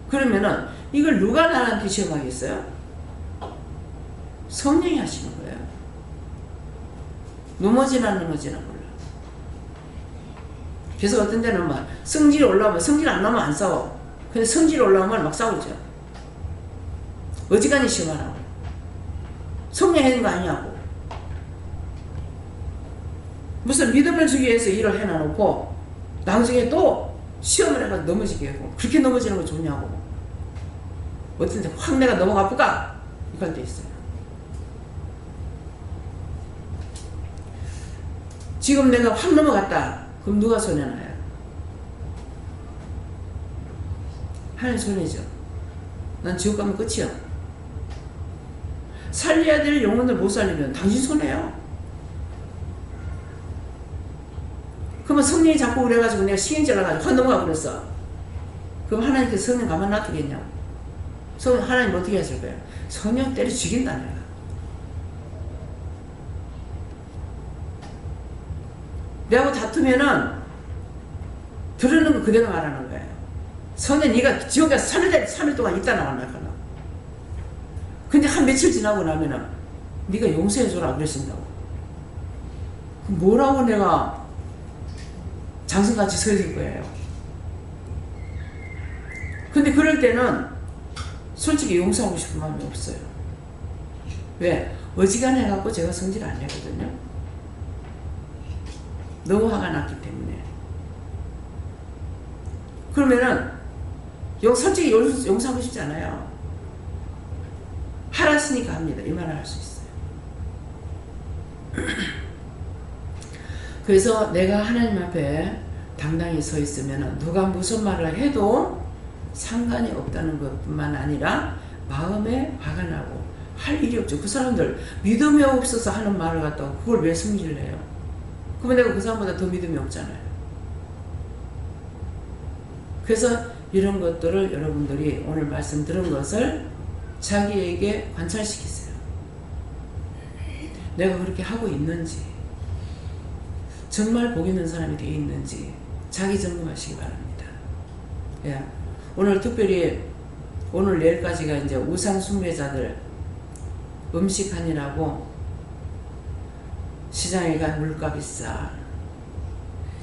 A: 그러면은 이걸 누가 나한테 시험하겠어요? 성령이 하시는 거예요. 넘어지나 몰라. 그래서 어떤 데는 막 성질이 올라오면 성질 안 나오면 안 싸워. 근데 성질이 올라오면 막 싸우죠. 어지간히 시험하라고. 성령 해야 되는 거 아니냐고. 무슨 믿음을 주기 위해서 일을 해놔놓고 나중에 또 시험을 해가지고 넘어지게 하고 그렇게 넘어지는 거 좋냐고. 어떤 데 확 내가 넘어가 볼까? 이럴 때 있어요. 지금 내가 확 넘어갔다. 그럼 누가 손해나요? 하나님 손해죠. 난 지옥 가면 끝이야. 살려야 될 영혼을 못 살리면 당신 손해요. 그러면 성령이 자꾸 그래가지고 내가 시행자를 가지고 확 넘어가 버렸어. 그럼 하나님께서 성령 가만 놔두겠냐고. 하나님 어떻게 하실 거예요? 성령 때려 죽인다 내가. 내하고 다투면은 들으는 거 그대로 말하는 거예요. 성령 네가 지옥 가서 3일 동안 있다 나간다. 근데 한 며칠 지나고 나면은 네가 용서해줘라 그러신다고. 뭐라고 내가 장승같이 서 있을 거예요. 근데 그럴 때는 솔직히 용서하고 싶은 마음이 없어요. 왜? 어지간해갖고 제가 성질 안 내거든요. 너무 화가 났기 때문에. 그러면은 솔직히 용서하고 싶지 않아요. 알았으니까 합니다. 이 말을 할 수 있어요. 그래서 내가 하나님 앞에 당당히 서 있으면 누가 무슨 말을 해도 상관이 없다는 것뿐만 아니라 마음에 화가 나고 할 일이 없죠. 그 사람들 믿음이 없어서 하는 말을 갖다가 그걸 왜 승질을 해요? 그러면 내가 그 사람보다 더 믿음이 없잖아요. 그래서 이런 것들을 여러분들이 오늘 말씀 들은 것을 자기에게 관찰시키세요. 내가 그렇게 하고 있는지, 정말 복 있는 사람이 되어 있는지 자기 점검하시기 바랍니다. 예. 오늘 특별히 오늘 내일까지가 이제 우상 숭배자들 음식하느라고 시장에 가 물값이 싸,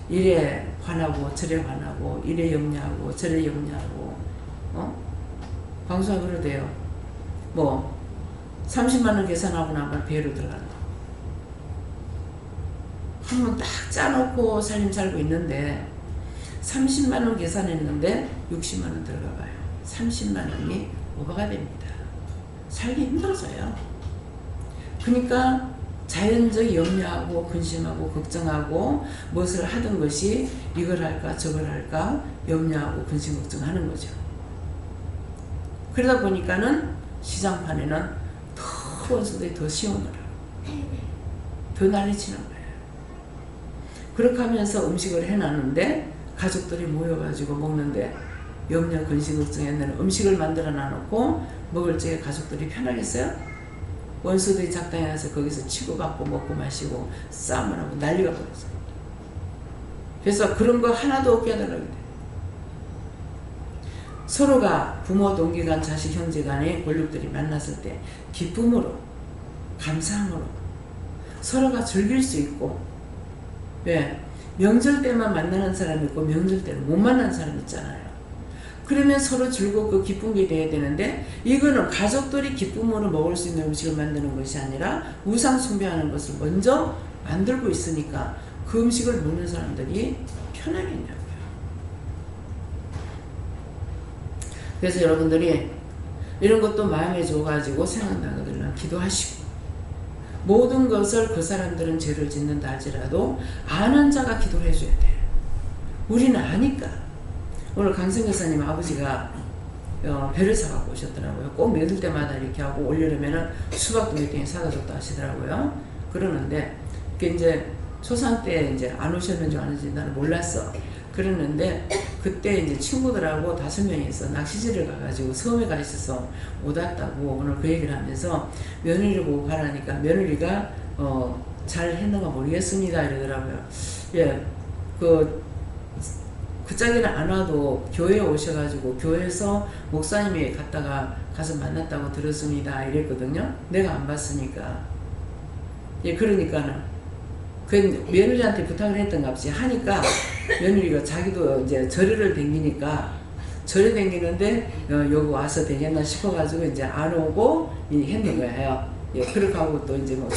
A: 이래 화나고 저래 화나고 이래 염려하고 저래 염려하고 방송에 그러대요. 뭐 30만원 계산하고 나면 배로 들어간다. 한번 딱 짜놓고 살림 살고 있는데 30만원 계산했는데 60만원 들어가봐요. 30만원이 오버가 됩니다. 살기 힘들어져요. 그러니까 자연적 염려하고 근심하고 걱정하고 무엇을 하던 것이 이걸 할까 저걸 할까 염려하고 근심 걱정하는 거죠. 그러다 보니까는 시장판에는 더 원수들이 더 시원하라, 더 난리치는 거예요. 그렇게 하면서 음식을 해놨는데 가족들이 모여가지고 먹는데 염려 근심 걱정했는 음식을 만들어 놔놓고 먹을 적에 가족들이 편하겠어요? 원수들이 작당에 가서 거기서 치고받고 먹고 마시고 싸움을 하고 난리가 벌어져요. 그래서 그런 거 하나도 없게 해달라고 해요. 서로가 부모, 동기간, 자식, 형제간의 권력들이 만났을 때 기쁨으로, 감사함으로 서로가 즐길 수 있고, 왜? 명절 때만 만나는 사람이 있고 명절 때는 못 만나는 사람이 있잖아요. 그러면 서로 즐겁고 기쁜 게 돼야 되는데 이거는 가족들이 기쁨으로 먹을 수 있는 음식을 만드는 것이 아니라 우상 숭배하는 것을 먼저 만들고 있으니까 그 음식을 먹는 사람들이 편하겠냐고요. 그래서 여러분들이 이런 것도 마음에 줘가지고 생각나거든요. 기도하시고 모든 것을 그 사람들은 죄를 짓는다 할지라도 아는 자가 기도를 해줘야 돼요. 우리는 아니까. 오늘 강성 교사님 아버지가 배를 사갖고 오셨더라고요. 꼭 믿을 때마다 이렇게 하고 올려놓으면은 수박도 몇 개씩 사다 줬다 하시더라고요. 그러는데 그게 이제 초상 때 이제 안 오셨는지 안 오셨는지 나는 몰랐어. 그러는데 그때 이제 친구들하고 5명이서 낚시질을 가가지고 섬에 가 있어서 못 왔다고 오늘 그 얘기를 하면서 며느리 보고 가라니까 며느리가 잘 했는가 모르겠습니다 이러더라고요. 예, 그 짝에는 안 와도 교회에 오셔가지고 교회에서 목사님이 가서 만났다고 들었습니다 이랬거든요. 내가 안 봤으니까. 예, 그러니까는 그 며느리한테 부탁을 했던갑시 하니까 며느리가 자기도 이제 절을 댕기니까 절에 댕기는데 여기 와서 되겠나 싶어가지고 이제 안 오고 했는 거예요. 예, 그렇게 하고 또 이제 뭐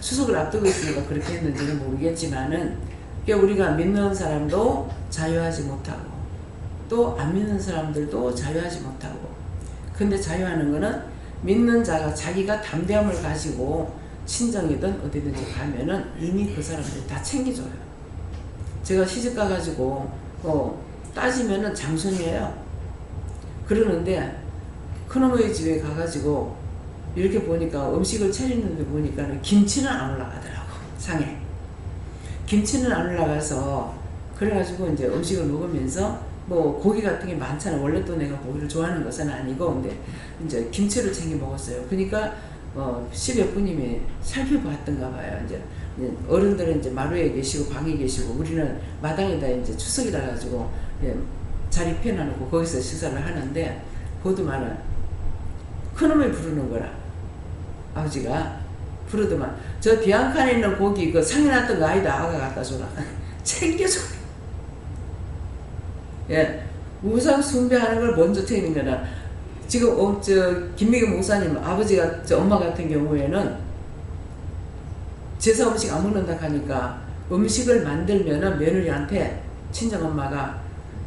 A: 추석을 앞두고 있으니까 그렇게 했는지는 모르겠지만은 우리가 믿는 사람도 자유하지 못하고 또 안 믿는 사람들도 자유하지 못하고 근데 자유하는 거는 믿는 자가 자기가 담대함을 가지고 친정이든 어디든지 가면은 이미 그 사람들이 다 챙겨줘요. 제가 시집 가가지고 따지면은 장손이에요. 그러는데 큰어머니 집에 가가지고 이렇게 보니까 음식을 차리는데 보니까 김치는 안 올라가더라고. 상에 김치는 안 올라가서 그래가지고 이제 음식을 먹으면서 뭐 고기 같은 게 많잖아. 원래 또 내가 고기를 좋아하는 것은 아니고 근데 이제 김치를 챙겨 먹었어요. 그러니까 10여 분님이 살펴봤던가 봐요. 이제 어른들은 이제 마루에 계시고 방에 계시고 우리는 마당에다 이제 추석이라 가지고 자리 펴놔놓고 거기서 식사를 하는데 보더만은 큰놈이 부르는 거라. 아버지가 부르더만 저 뒤한 칸에 있는 고기 그 상해 놨던 거 아니다. 아가 갖다 줘라. 챙겨줘. 예, 우상 숭배하는 걸 먼저 트이는 거나. 지금 김미경 목사님 아버지가 엄마 같은 경우에는 제사 음식 안 먹는다 하니까 음식을 만들면은 며느리한테 친정 엄마가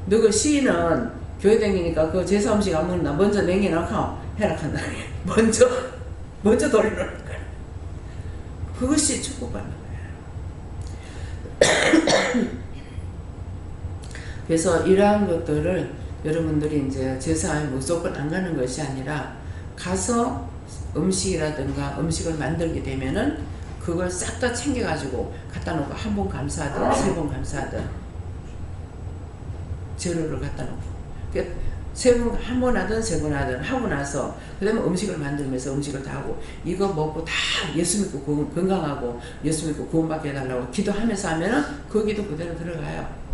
A: 너그 시인은 교회 다니니까 그 제사 음식 안 먹는다 먼저 냉겨놓고 해라 한다. 먼저 돌리는 거야. 그것이 축복받는 거예요. 그래서 이러한 것들을 여러분들이 이제 제사에 무조건 안 가는 것이 아니라 가서 음식이라든가 음식을 만들게 되면은 그걸 싹 다 챙겨가지고 갖다 놓고 한 번 감사하든 세 번 감사하든 재료를 갖다 놓고 한 번 하든 세 번 하든 하고 나서 그 다음에 음식을 만들면서 음식을 다 하고 이거 먹고 다 예수 믿고 건강하고 예수 믿고 구원받게 해달라고 기도하면서 하면은 그 기도 그대로 들어가요.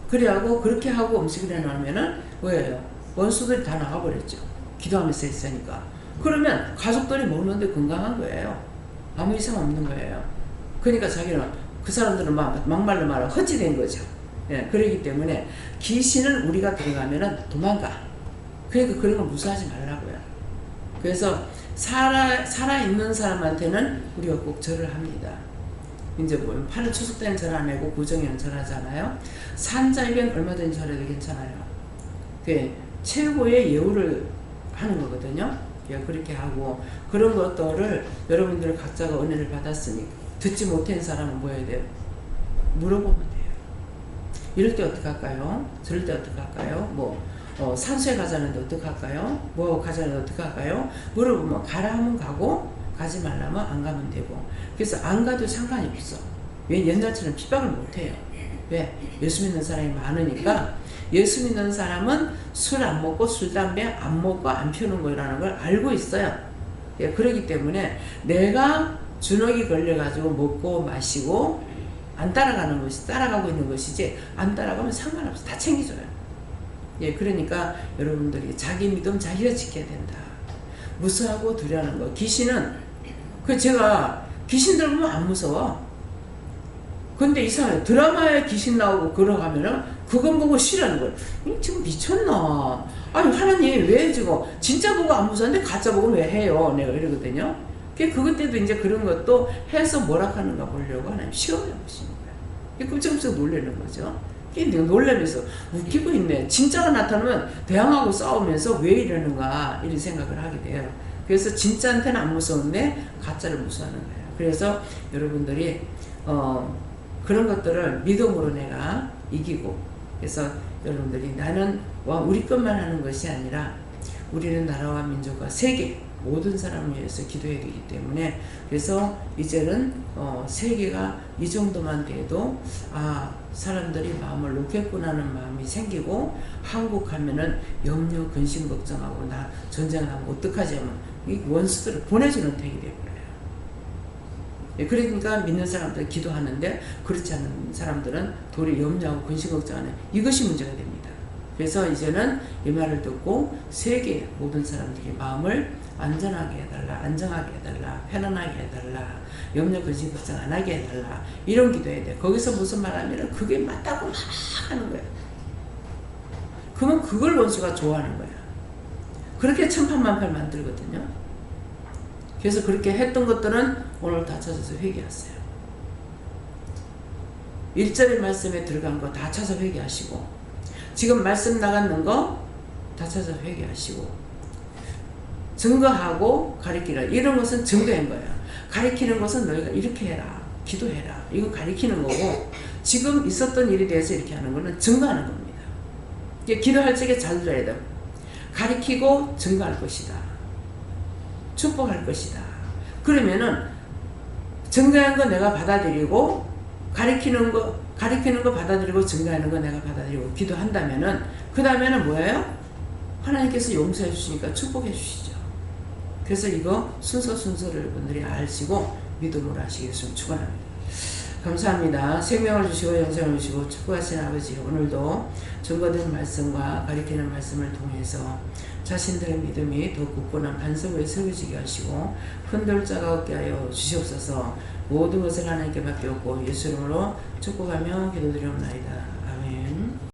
A: 그래하고 그렇게 하고 음식을 해놓으면은 뭐예요? 원수들이 다 나가버렸죠. 기도하면서 했으니까. 그러면 가족들이 먹는데 건강한 거예요. 아무 이상 없는 거예요. 그러니까 자기는 그 사람들은 막말로 말하면 헛짓된 거죠. 예, 그러기 때문에 귀신은 우리가 들어가면은 도망가. 그러니까 그런 거 무서워하지 말라고요. 그래서 살아있는 사람한테는 우리가 꼭 절을 합니다. 이제 뭐 8일 추석 때는 절 안 하고 구정에는 절하잖아요. 산자에겐 얼마든지 절해도 괜찮아요. 그 최고의 예우를 하는 거거든요. 그렇게 하고 그런 것들을 여러분들 각자가 은혜를 받았으니 듣지 못한 사람은 뭐 해야 돼요? 물어보면 돼요. 이럴 때 어떻게 할까요? 저럴 때 어떻게 할까요? 산수에 가자는데 어떻게 할까요? 뭐 가자는데 어떻게 할까요? 물어보면 가라 하면 가고 가지 말라면 안 가면 되고. 그래서 안 가도 상관이 없어. 왜 옛날처럼 핍박을 못해요. 왜? 예수 믿는 사람이 많으니까. 예수 믿는 사람은 술 안 먹고 술 담배 안 먹고 안 피우는 거라는 걸 알고 있어요. 예, 그렇기 때문에 내가 주눅이 걸려가지고 먹고 마시고 안 따라가는 것이 따라가고 있는 것이지 안 따라가면 상관없어. 다 챙겨줘요. 예, 그러니까 여러분들이 자기 믿음 자기가 지켜야 된다. 무서워하고 두려워하는 거. 귀신은 제가 귀신들 보면 안 무서워. 근데 이상해. 드라마에 귀신 나오고 그러가면은 그건 보고 싫어하는 거예요. 지금 미쳤나? 아니 하나님 왜 지금 진짜 보고 안 무서운데 가짜 보고 왜 해요? 내가 이러거든요. 그것 때도 이제 그런 것도 해서 뭐라 하는가 보려고 하나님 시험해 보시는 거예요. 끔찍끔찍 놀라는 거죠. 내가 놀라면서 웃기고 있네. 진짜가 나타나면 대항하고 싸우면서 왜 이러는가 이런 생각을 하게 돼요. 그래서 진짜한테는 안 무서운데 가짜를 무서워하는 거예요. 그래서 여러분들이 그런 것들을 믿음으로 내가 이기고, 그래서 여러분들이 나는 우리 것만 하는 것이 아니라 우리는 나라와 민족과 세계 모든 사람을 위해서 기도해야 되기 때문에, 그래서 이제는 세계가 이 정도만 돼도 사람들이 마음을 놓겠구나 하는 마음이 생기고, 한국 하면은 염려 근심 걱정하고 나 전쟁하면 어떡하지 하면 이 원수들을 보내주는 택이 되어버려요. 그러니까 믿는 사람들은 기도하는데 그렇지 않은 사람들은 도리어 염려하고 근심 걱정하는 이것이 문제가 됩니다. 그래서 이제는 이 말을 듣고 세계 모든 사람들이 마음을 안전하게 해달라, 안정하게 해달라, 편안하게 해달라, 염려 근심 걱정 안 하게 해달라, 이런 기도해야 돼. 거기서 무슨 말 하면 그게 맞다고 막 하는 거야. 그러면 그걸 원수가 좋아하는 거야. 그렇게 천판만판 만들거든요. 그래서 그렇게 했던 것들은 오늘 다 찾아서 회개하세요. 1절의 말씀에 들어간 거 다 찾아 회개하시고, 지금 말씀 나가는 거 다 찾아 회개하시고, 증거하고 가리키라. 이런 것은 증거인 거예요. 가리키는 것은 너희가 이렇게 해라, 기도해라, 이거 가리키는 거고, 지금 있었던 일에 대해서 이렇게 하는 거는 증거하는 겁니다. 기도할 적에 잘 들어야 돼. 가리키고 증거할 것이다, 축복할 것이다. 그러면은 증거한 거 내가 받아들이고, 가리키는 거 받아들이고, 증거하는 거 내가 받아들이고 기도한다면은, 그 다음에는 뭐예요? 하나님께서 용서해 주시니까 축복해 주시죠. 그래서 이거 순서를 여러분들이 아시고 믿음으로 하시겠으면 축원합니다. 감사합니다. 생명을 주시고 영생을 주시고 축복하시는 아버지, 오늘도 증거된 말씀과 가리키는 말씀을 통해서 자신들의 믿음이 더 굳건한 반석 위에 세워지게 하시고 흔들 자가 없게 하여 주시옵소서. 모든 것을 하나님께 맡겼고 예수 이름으로 축복하며 기도드리옵나이다.